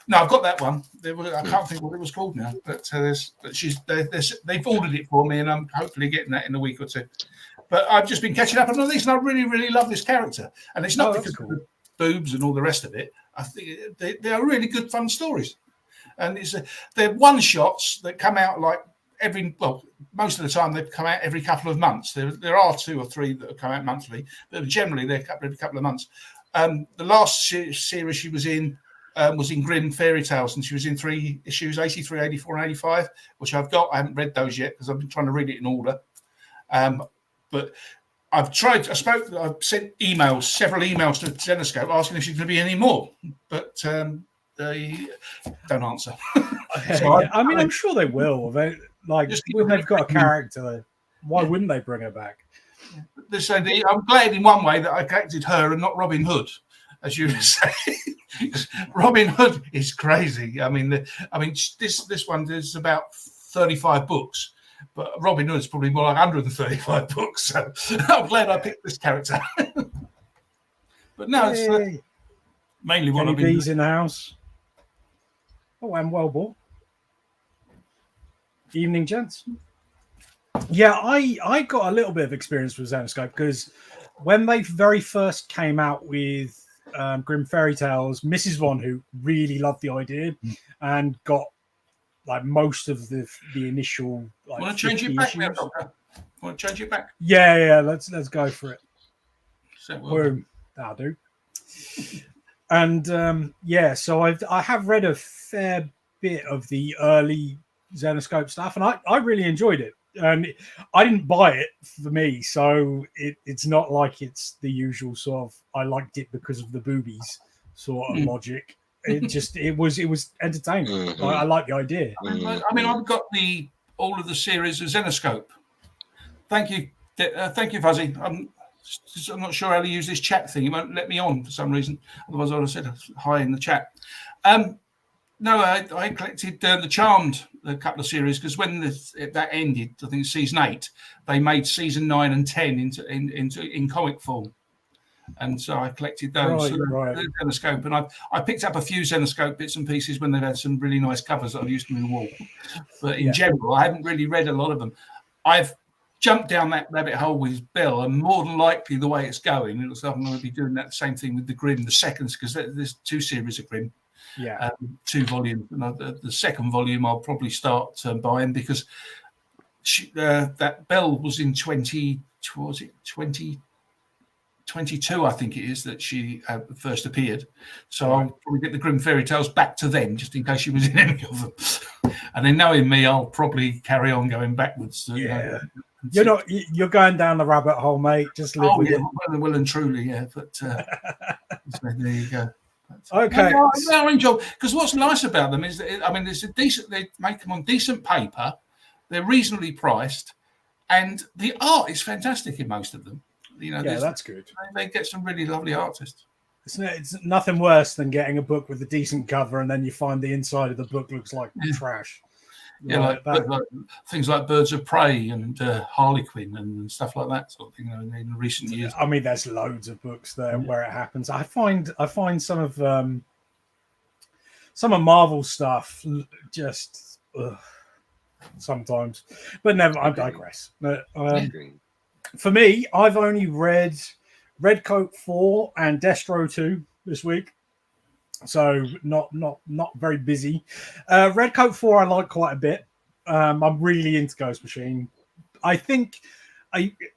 Speaker 3: No, I've got that one. I can't think what it was called now. But they've ordered it for me, and I'm hopefully getting that in a week or 2. But I've just been catching up on all these, and I really love this character. And it's not because of the boobs and all the rest of it. I think they are really good, fun stories. And they're one shots that come out like most of the time they come out every couple of months. There are 2 or 3 that come out monthly, but generally they're every couple of months. The last series she was in Grimm Fairy Tales, and she was in 3 issues, 83, 84, and 85, which I've got. I haven't read those yet because I've been trying to read it in order. But I've tried. I've sent several emails to Zenoscope asking if she's going to be any more, but they don't answer.
Speaker 1: I mean, I'm sure they will. When they've got a character, why wouldn't they bring her back?
Speaker 3: I'm glad in one way that I collected her and not Robin Hood, as you say. Robin Hood is crazy. I mean, this one is about 35 books, but Robin Hood is probably more like 135 books. So I'm glad I picked this character. But no, it's mainly what I've been.
Speaker 1: Bees in the house. Oh, and well bought. Evening, gents. Yeah, I got a little bit of experience with Zenoscope because when they very first came out with Grimm Fairy Tales, Mrs. Von Hoot really loved the idea and got like most of the initial. Like,
Speaker 3: want to change it back now, Doctor? Want to change it back?
Speaker 1: Yeah. Let's go for it. Boom. That'll do. And so I have read a fair bit of the early Xenoscope stuff, and I really enjoyed it. And I didn't buy it for me, so it's not like it's the usual sort of I liked it because of the boobies sort of logic. It was entertaining.
Speaker 5: Mhm.
Speaker 1: I like the idea.
Speaker 3: I mean, I've got all of the series of Xenoscope. Thank you, Fuzzy. I'm not sure how to use this chat thing. It won't let me on for some reason. Otherwise, I would have said hi in the chat. No, I collected the Charmed, a couple of series, because when that ended, I think season 8, they made season 9 and 10 in comic form, and so I collected those.
Speaker 1: Right.
Speaker 3: Xenoscope, and I picked up a few Xenoscope bits and pieces when they've had some really nice covers that I've used on the wall. But in general, I haven't really read a lot of them. I've jumped down that rabbit hole with Bill, and more than likely the way it's going, it looks like I'm going to be doing that same thing with the Grimm, the seconds, because there's 2 series of Grimm. 2 volumes. And the second volume I'll probably start buying, because that Belle was in 2022, I think it is, that she first appeared. So I'll probably get the Grimm fairy tales back to then, just in case she was in any of them. And then knowing me, I'll probably carry on going backwards.
Speaker 1: You're going down the rabbit hole, mate. Just live with it.
Speaker 3: Well and truly, yeah. But so there you go.
Speaker 1: Okay.
Speaker 3: I enjoy, because what's nice about them is that, I mean, there's a decent. They make them on decent paper. They're reasonably priced, and the art is fantastic in most of them.
Speaker 1: That's good.
Speaker 3: They get some really lovely artists.
Speaker 1: It's nothing worse than getting a book with a decent cover and then you find the inside of the book looks like trash.
Speaker 3: Yeah, like things like Birds of Prey and Harlequin and stuff like that sort of thing. In recent years,
Speaker 1: I mean, there's loads of books there where it happens. I find some of Marvel stuff just sometimes, but never. I digress. For me, I've only read Redcoat 4 and Destro 2 this week. So not very busy. Redcoat 4 I like quite a bit. I'm really into Ghost Machine. I think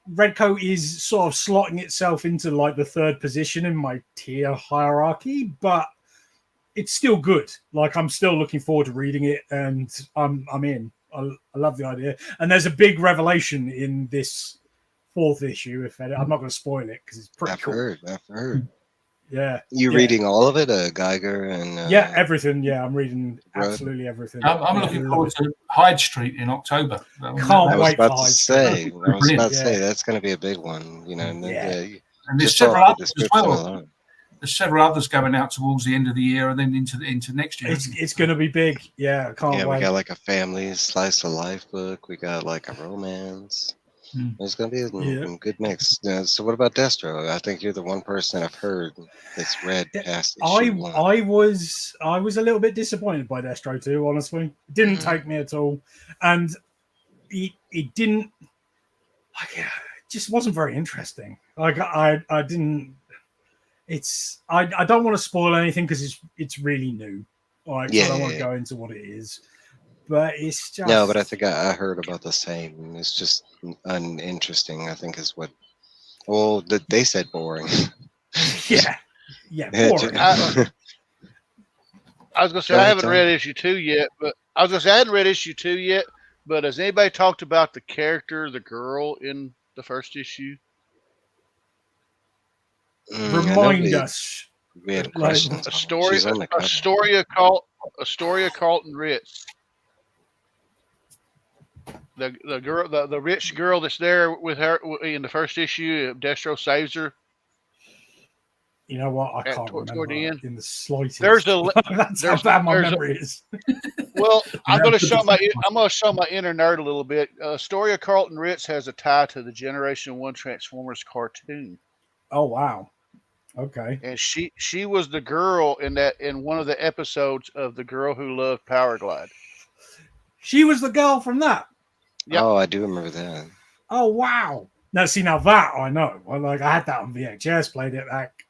Speaker 1: Redcoat is sort of slotting itself into like the 3rd position in my tier hierarchy, but it's still good. Like I'm still looking forward to reading it, and I'm in. I love the idea. And there's a big revelation in this 4th issue. I'm not going to spoil it because it's pretty cool.
Speaker 5: I've heard.
Speaker 1: Yeah.
Speaker 5: Reading all of it, Geiger and
Speaker 1: everything. Yeah, I'm reading absolutely everything.
Speaker 3: I'm looking forward to Hyde Street in October.
Speaker 1: Can't wait for Hyde
Speaker 5: Street. I was about to say that's going to be a big one.
Speaker 3: And there's several others as well. There's several others going out towards the end of the year and then into next year.
Speaker 1: It's going to be big. Yeah, I can't wait.
Speaker 5: We got like a family slice of life book. We got like a romance. It's going to be a good mix. So what about Destro? I think you're the one person I've heard that's read past issue 1.
Speaker 1: I was a little bit disappointed by Destro 2, honestly. It didn't take me at all. And it didn't, it just wasn't very interesting. Like I didn't, I don't want to spoil anything because it's really new. I don't want to go into what it is. But it's just
Speaker 5: but I think I heard about the same. It's just uninteresting, I think, is what. Well, they said boring.
Speaker 1: Yeah, boring.
Speaker 4: I was gonna say I haven't read issue 2 yet, but has anybody talked about the character, the girl in the first issue?
Speaker 1: Remind us.
Speaker 5: We had questions.
Speaker 4: Astoria Carlton Ritz. The girl, the rich girl that's there with her in the first issue, Destro saves her.
Speaker 1: You know what? I can't remember
Speaker 4: the end.
Speaker 1: In the slightest.
Speaker 4: That's
Speaker 1: how bad my memory is.
Speaker 4: Well, I'm going to show my inner nerd a little bit. Astoria Carlton Ritz has a tie to the Generation 1 Transformers cartoon.
Speaker 1: Oh wow! Okay.
Speaker 4: And she was the girl in one of the episodes of The Girl Who Loved Powerglide.
Speaker 1: She was the girl from that.
Speaker 5: Yep. Oh, I do remember that.
Speaker 1: Oh wow! Now that I know. I had that on VHS. Played it back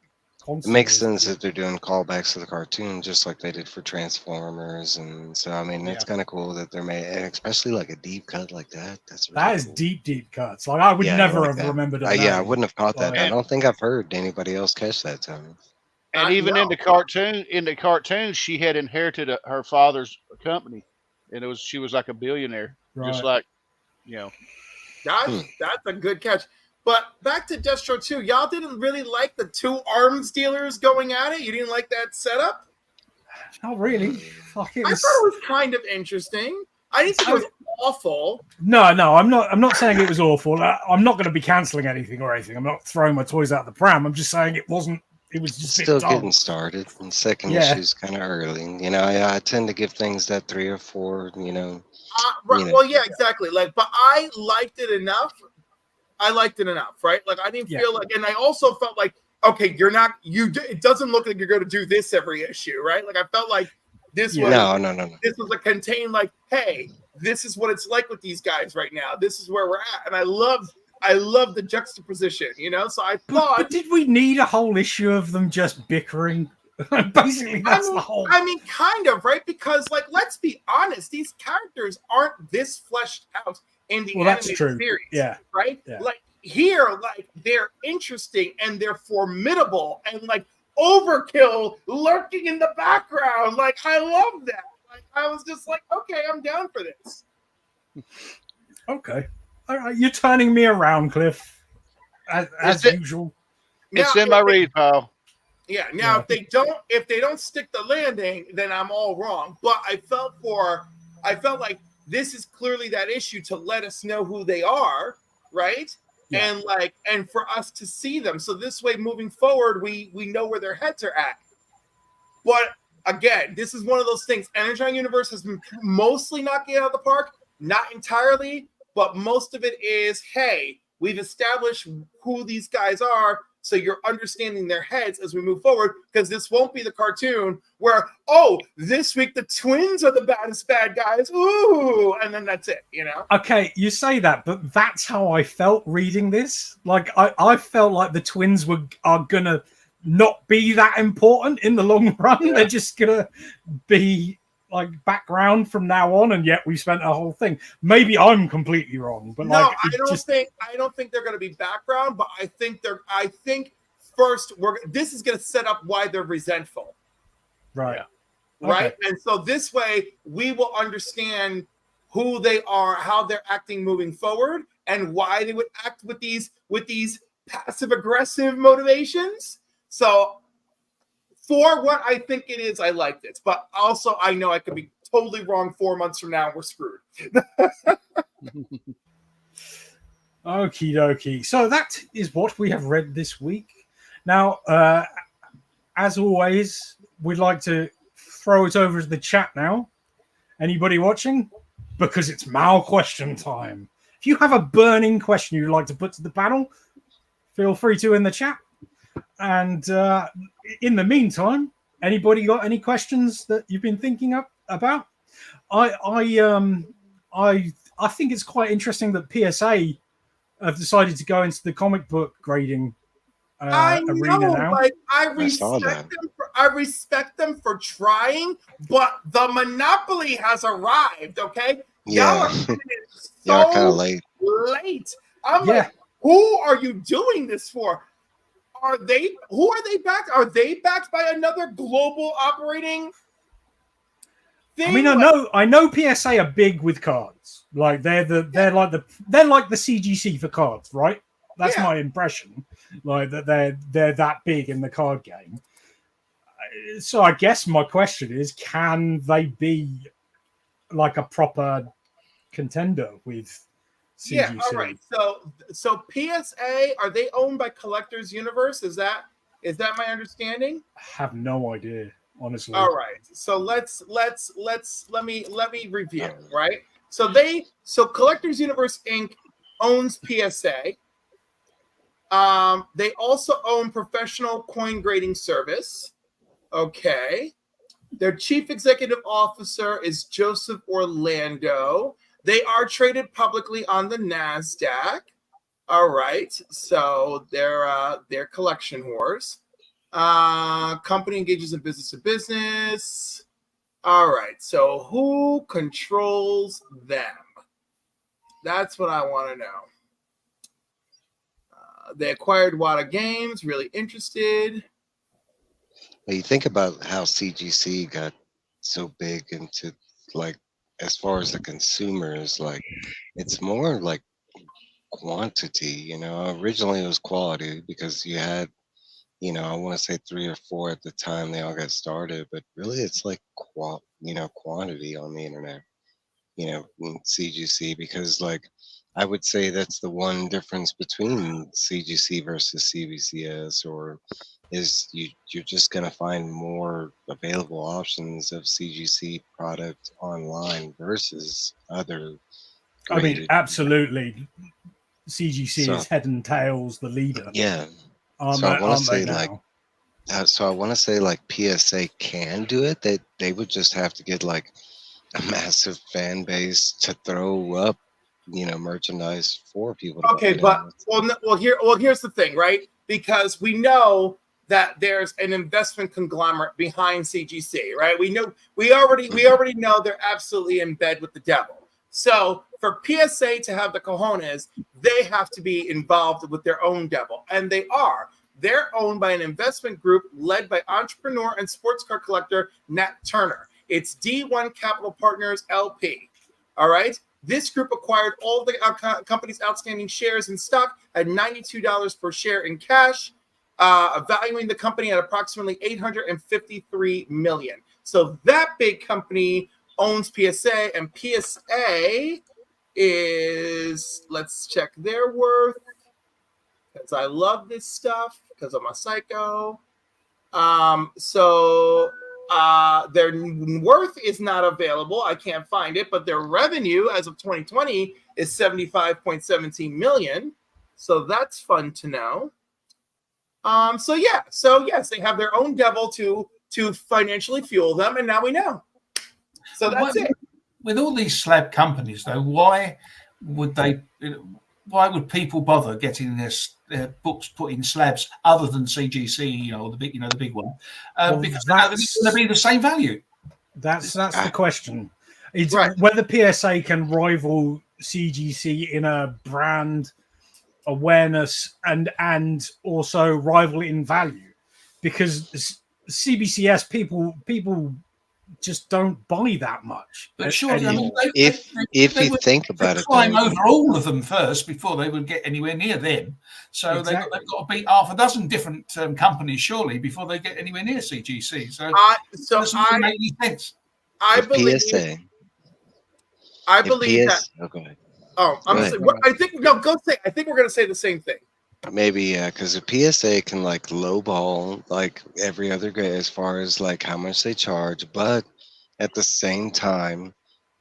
Speaker 5: It makes sense that they're doing callbacks to the cartoon, just like they did for Transformers, and so I mean, it's kind of cool that they're made, and especially like a deep cut like that. That's really
Speaker 1: that is
Speaker 5: cool.
Speaker 1: deep cuts. Like I would never
Speaker 5: like
Speaker 1: have
Speaker 5: that.
Speaker 1: remembered it.
Speaker 5: Yeah, I wouldn't have caught that.
Speaker 1: Like,
Speaker 5: I don't think I've heard anybody else catch that, Tony.
Speaker 4: And even in the cartoon, she had inherited her father's company, and she was like a billionaire, just like,
Speaker 8: That's a good catch. But back to Destro 2, y'all didn't really like the two arms dealers going at it? You didn't like that setup?
Speaker 1: Not really.
Speaker 8: I thought it was kind of interesting. I didn't think it was awful.
Speaker 1: No, I'm not saying it was awful. I'm not going to be cancelling anything or anything. I'm not throwing my toys out the pram. I'm just saying it wasn't. It was just
Speaker 5: still getting started. And second issue's kind of early. I tend to give things that 3 or 4.
Speaker 8: Well, yeah, exactly. But I liked it enough. Right? Like I didn't feel like, and I also felt like, okay, it doesn't look like you're going to do this every issue, right? Like I felt like this was
Speaker 5: no.
Speaker 8: This was a contained, like, hey, this is what it's like with these guys right now. This is where we're at, and I love the juxtaposition, So I thought,
Speaker 1: but did we need a whole issue of them just bickering? Basically, that's the whole.
Speaker 8: I mean, kind of, right? Because, like, let's be honest, these characters aren't this fleshed out in the animated series, right?
Speaker 1: Yeah.
Speaker 8: Like here, like they're interesting and they're formidable and like overkill lurking in the background. Like I love that. Like I was just like, okay, I'm down for this.
Speaker 1: Okay, all right, you're turning me around, Cliff, as usual.
Speaker 4: It's in my read pile.
Speaker 8: Yeah. Now, if they don't stick the landing, then I'm all wrong. But I felt like this is clearly that issue to let us know who they are, right? Yeah. And for us to see them. So this way, moving forward, we know where their heads are at. But again, this is one of those things. Energon Universe has been mostly knocking it out of the park, not entirely, but most of it is, hey, we've established who these guys are. So you're understanding their heads as we move forward, because this won't be the cartoon where, this week the twins are the baddest bad guys. Ooh, and then that's it,
Speaker 1: Okay, you say that, but that's how I felt reading this. Like I felt like the twins are gonna not be that important in the long run. They're just gonna be like background from now on, and yet we spent a whole thing. Maybe I'm completely wrong, but
Speaker 8: no, I don't think they're going to be background, but I think first this is going to set up why they're resentful,
Speaker 1: right?
Speaker 8: Yeah. Right, okay. And so this way we will understand who they are, how they're acting moving forward, and why they would act with these passive aggressive motivations. So. For what I think it is, I like this. But also, I know I could be totally wrong 4 months from now. We're screwed.
Speaker 1: Okie dokie. So that is what we have read this week. Now, as always, we'd like to throw it over to the chat now. Anybody watching? Because it's Mal question time. If you have a burning question you'd like to put to the panel, feel free to in the chat. And in the meantime, anybody got any questions that you've been thinking about? I think it's quite interesting that PSA have decided to go into the comic book grading arena now.
Speaker 8: Like I respect them for trying, but the monopoly has arrived. Okay,
Speaker 5: yeah,
Speaker 8: y'all
Speaker 5: kind of late.
Speaker 8: I'm like, who are you doing this for? Who are they backed? Are they backed by another global operating thing?
Speaker 1: I mean, I know PSA are big with cards. Like they're like the CGC for cards, right? That's my impression. Like that they're that big in the card game. So I guess my question is, can they be like a proper contender with CGC?
Speaker 8: Yeah, all right. So PSA, are they owned by Collectors Universe? Is that my understanding?
Speaker 1: I have no idea, honestly.
Speaker 8: All right. So let me review, right? So Collectors Universe Inc. owns PSA. They also own Professional Coin Grading Service. Okay. Their chief executive officer is Joseph Orlando. They are traded publicly on the NASDAQ. All right. So they're collection whores. Company engages in business to business. All right. So who controls them? That's what I want to know. They acquired Wada Games. Really interested.
Speaker 5: Well, you think about how CGC got so big into, like, as far as the consumers, like, it's more like quantity, you know. Originally it was quality because you had, you know, I want to say 3 or 4 at the time they all got started, but really it's like quantity on the internet, you know, in CGC, because like I would say that's the one difference between CGC versus CBCS, or is you're just going to find more available options of CGC product online versus other
Speaker 1: I mean,
Speaker 5: graded.
Speaker 1: absolutely. CGC
Speaker 5: So
Speaker 1: is head and tails the leader.
Speaker 5: yeah,
Speaker 1: Aren't
Speaker 5: so I want to
Speaker 1: they
Speaker 5: say like
Speaker 1: now?
Speaker 5: so I want to say like PSA can do it. They would just have to get like a massive fan base to throw up, you know, merchandise for people to
Speaker 8: Okay,
Speaker 5: buy.
Speaker 8: but here's the thing, right? Because we know that there's an investment conglomerate behind CGC, right? We already know they're absolutely in bed with the devil. So for PSA to have the cojones, they have to be involved with their own devil, and they are. They're owned by an investment group led by entrepreneur and sports car collector Nat Turner. It's D1 Capital Partners LP. All right. This group acquired all the company's outstanding shares in stock at $92 per share in cash, valuing the company at approximately $853 million. So that big company owns PSA, and PSA is, let's check their worth, because I love this stuff because I'm a psycho. Their worth is not available. I can't find it, but their revenue as of 2020 is 75.17 million. So that's fun to know. So yes, they have their own devil to financially fuel them, and now we know. So that's it.
Speaker 3: With all these slab companies, though, why would people bother getting their books put in slabs other than CGC, the big one? Because it's going to be the same value.
Speaker 1: That's the question. It's
Speaker 8: right.
Speaker 1: Whether PSA can rival CGC in a brand awareness and also rival in value, because CBCS people just don't buy that much.
Speaker 3: But surely,
Speaker 5: if you think about it,
Speaker 3: climb over all of them first before they would get anywhere near them. So
Speaker 1: exactly.
Speaker 3: they've got to beat half a dozen different companies, surely, before they get anywhere near CGC. So it doesn't make any sense.
Speaker 8: I believe that.
Speaker 5: Oh, go ahead.
Speaker 8: Oh, I think go say. I think we're going to say the same thing.
Speaker 5: Maybe, yeah, because the PSA can like lowball like every other grade as far as like how much they charge, but at the same time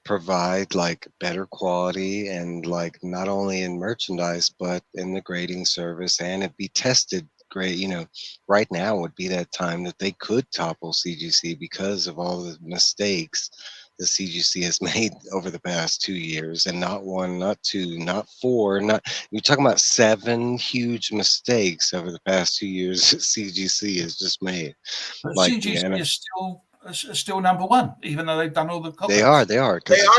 Speaker 5: provide like better quality and like not only in merchandise but in the grading service, and it be tested great. You know, right now would be that time that they could topple CGC because of all the mistakes the CGC has made over the past 2 years, and not 1, not 2, not 4, you're talking about 7 huge mistakes over the past 2 years CGC has just made.
Speaker 3: But like CGC is still number 1, even though they've done all the
Speaker 5: They are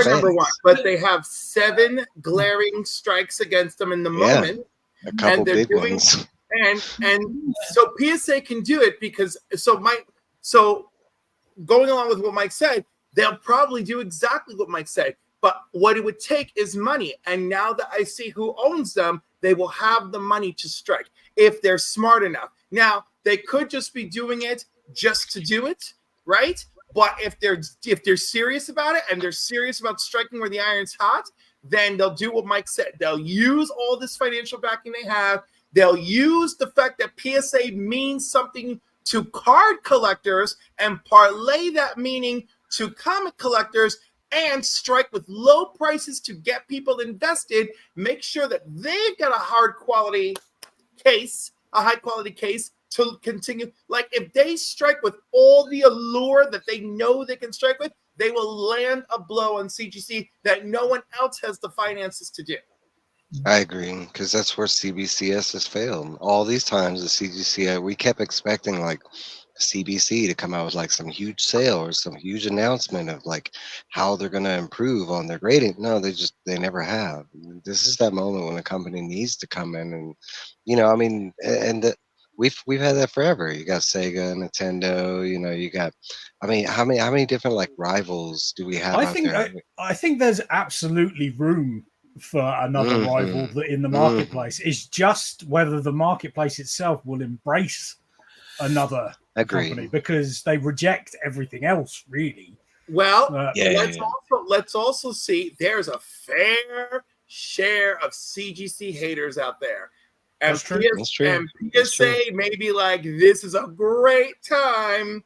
Speaker 8: number 1, but they have 7 glaring strikes against them in the moment.
Speaker 5: A couple big ones.
Speaker 8: And so PSA can do it because going along with what Mike said, they'll probably do exactly what Mike said. But what it would take is money. And now that I see who owns them, they will have the money to strike if they're smart enough. Now, they could just be doing it just to do it, right? But if they're serious about it and they're serious about striking where the iron's hot, then they'll do what Mike said. They'll use all this financial backing they have. They'll use the fact that PSA means something to card collectors and parlay that meaning to comic collectors and strike with low prices to get people invested. Make sure that they've got a high quality case to continue. Like if they strike with all the allure that they know they can strike with, they will land a blow on CGC that no one else has the finances to do.
Speaker 5: I agree, because that's where CBCS has failed. All these times, the CGC, we kept expecting like CBC to come out with like some huge sale or some huge announcement of like how they're going to improve on their grading. No, they never have. This is that moment when a company needs to come in and, I mean, we've had that forever. You got Sega, Nintendo, you got, I mean, how many different like rivals do we have out there?
Speaker 1: I think there's absolutely room for another rival in the marketplace. It's just whether the marketplace itself will embrace another company, because they reject everything else, really.
Speaker 8: Well, let's also see there's a fair share of CGC haters out there. And
Speaker 5: That's true.
Speaker 8: And PSA maybe like, this is a great time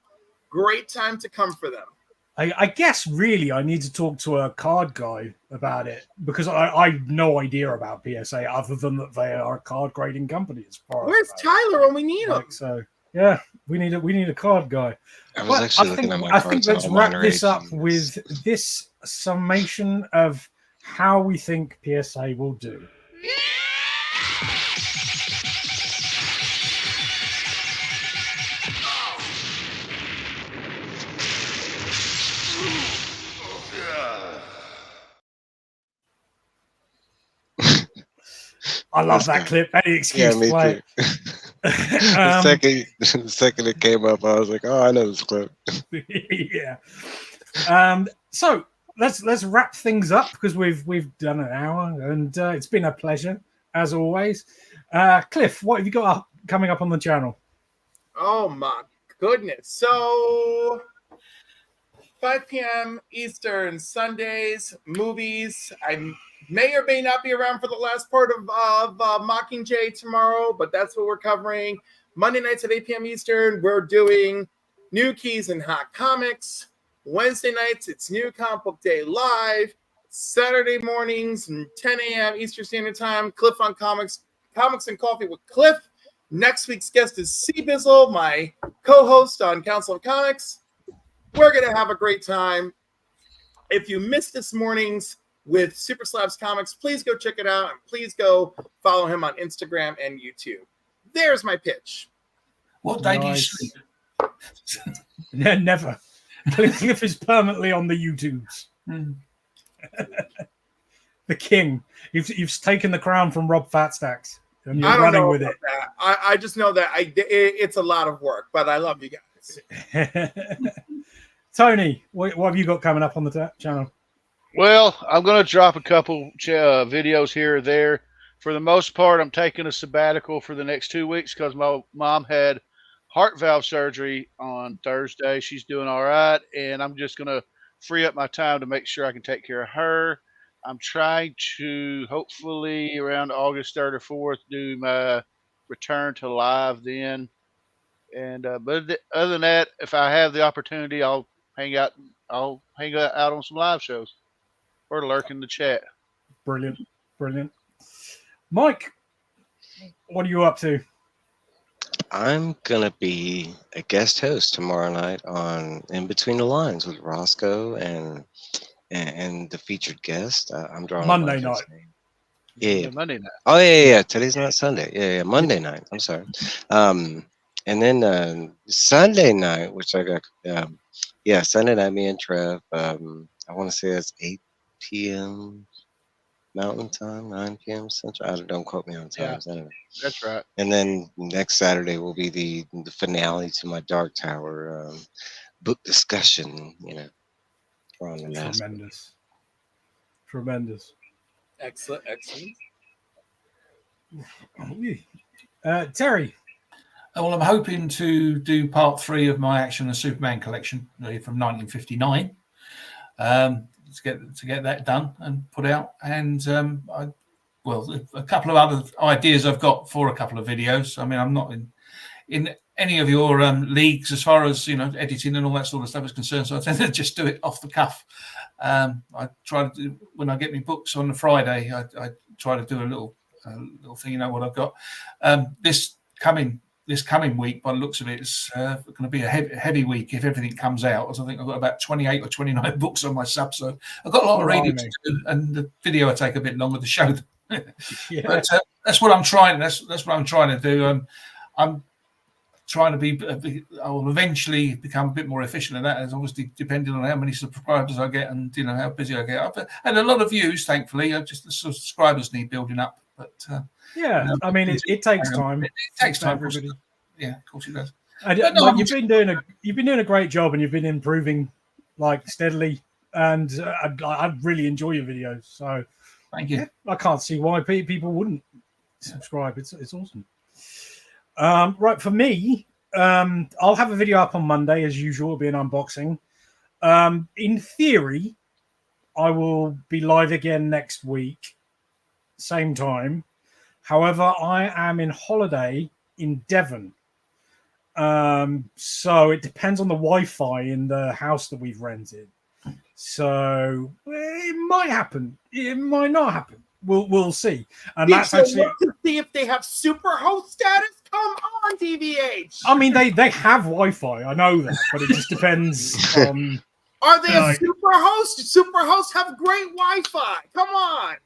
Speaker 8: to come for them.
Speaker 1: I guess really I need to talk to a card guy about it, because I have no idea about PSA other than that they are a card grading company.
Speaker 8: Where's Tyler when we need him?
Speaker 1: So yeah, we need a card guy.
Speaker 5: I think
Speaker 1: let's wrap this up with this summation of how we think PSA will do. I love that clip. Any excuse to play.
Speaker 5: The second it came up, I was like, "Oh, I know this clip."
Speaker 1: Yeah. So let's wrap things up, because we've done an hour, and it's been a pleasure as always. Cliff, what have you got coming up on the channel?
Speaker 8: Oh my goodness! So 5 p.m. Eastern, Sundays, movies. I may or may not be around for the last part of Mockingjay tomorrow, but that's what we're covering. Monday nights at 8 p.m. Eastern, we're doing New Keys and Hot Comics. Wednesday nights, it's New Comic Book Day Live. Saturday mornings, 10 a.m. Eastern Standard Time, Cliff on Comics and Coffee with Cliff. Next week's guest is C. Bizzle, my co-host on Council of Comics. We're going to have a great time. If you missed this morning's with Super Slabs Comics, please go check it out, and please go follow him on Instagram and YouTube. There's my pitch.
Speaker 3: What day do you sleep?
Speaker 1: Never. Cliff is permanently on the YouTubes. The king. You've taken the crown from Rob Fatstacks, and you're running with it.
Speaker 8: I just know that it's a lot of work, but I love you guys.
Speaker 1: Tony, what have you got coming up on the channel?
Speaker 4: Well, I'm going to drop a couple videos here or there. For the most part, I'm taking a sabbatical for the next 2 weeks because my mom had heart valve surgery on Thursday. She's doing all right, and I'm just going to free up my time to make sure I can take care of her. I'm trying to hopefully around August 3rd or 4th do my return to live then. And but other than that, if I have the opportunity, I'll hang out on some live shows or lurk in the chat.
Speaker 1: Brilliant. Mike, what are you up to?
Speaker 5: I'm gonna be a guest host tomorrow night on In Between the Lines with Roscoe and the featured guest. I'm drawing
Speaker 1: Monday night.
Speaker 5: Yeah,
Speaker 4: Monday night.
Speaker 5: Oh yeah. Today's not Sunday. Yeah, Monday night. I'm sorry. And then Sunday night, which I got. Sunday night, me and Trev. I want to say it's 8 p.m. Mountain Time, 9 p.m. Central. Don't quote me on times.
Speaker 4: Yeah, that's right.
Speaker 5: And then next Saturday will be the finale to my Dark Tower book discussion. On the
Speaker 1: Tremendous.
Speaker 8: Excellent.
Speaker 1: Terry.
Speaker 3: Well, I'm hoping to do part 3 of my Action and Superman collection from 1959. To get that done and put out, and a couple of other ideas I've got for a couple of videos. I mean, I'm not in any of your leagues as far as editing and all that sort of stuff is concerned, so I tend to just do it off the cuff. I try to do, when I get my books on a Friday, I try to do a little thing, what I've got. This coming week, by the looks of it, is going to be a heavy week if everything comes out. I think I've got about 28 or 29 books on my sub, so I've got a lot of reading to do, and the video will take a bit longer. The show
Speaker 1: Yeah.
Speaker 3: But that's what I'm trying. That's what I'm trying to do. I'm trying to be. I will eventually become a bit more efficient in that. It's obviously depending on how many subscribers I get and how busy I get. I've had a lot of views, thankfully. Just the subscribers need building up. But
Speaker 1: I mean, it takes time.
Speaker 3: It takes time.
Speaker 1: Everybody.
Speaker 3: Yeah, of course it does.
Speaker 1: You've been doing a great job, and you've been improving like steadily. And I really enjoy your videos. So
Speaker 3: thank you.
Speaker 1: I can't see why people wouldn't subscribe. It's awesome. Right, for me, I'll have a video up on Monday as usual. It'll be an unboxing. In theory, I will be live again next week, same time. However, I am in holiday in Devon. So it depends on the Wi-Fi in the house that we've rented. So it might happen. It might not happen. We'll see. And that's actually
Speaker 8: to see if they have superhost status. Come on, DVH.
Speaker 1: I mean, they have Wi-Fi. I know that, but it just depends on.
Speaker 8: Are they a superhost? Superhosts have great Wi-Fi. Come on.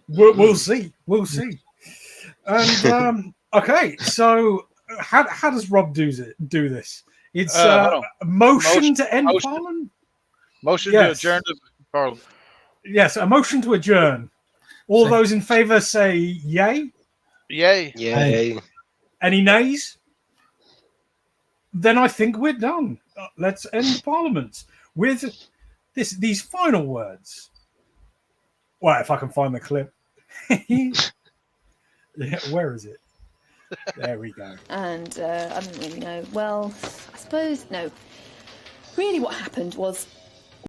Speaker 1: We'll see. We'll see. And okay, so how does Rob do this? It's motion to end Parliament.
Speaker 4: Motion to adjourn to Parliament.
Speaker 1: Yes, a motion to adjourn. All those in favour say yay.
Speaker 4: Yay.
Speaker 5: Yay.
Speaker 1: Any nays? Then I think we're done. Let's end Parliament with these final words. Well, if I can find the clip. Yeah, where is it? There we go.
Speaker 6: And I don't really know. Well, I suppose, no. Really what happened was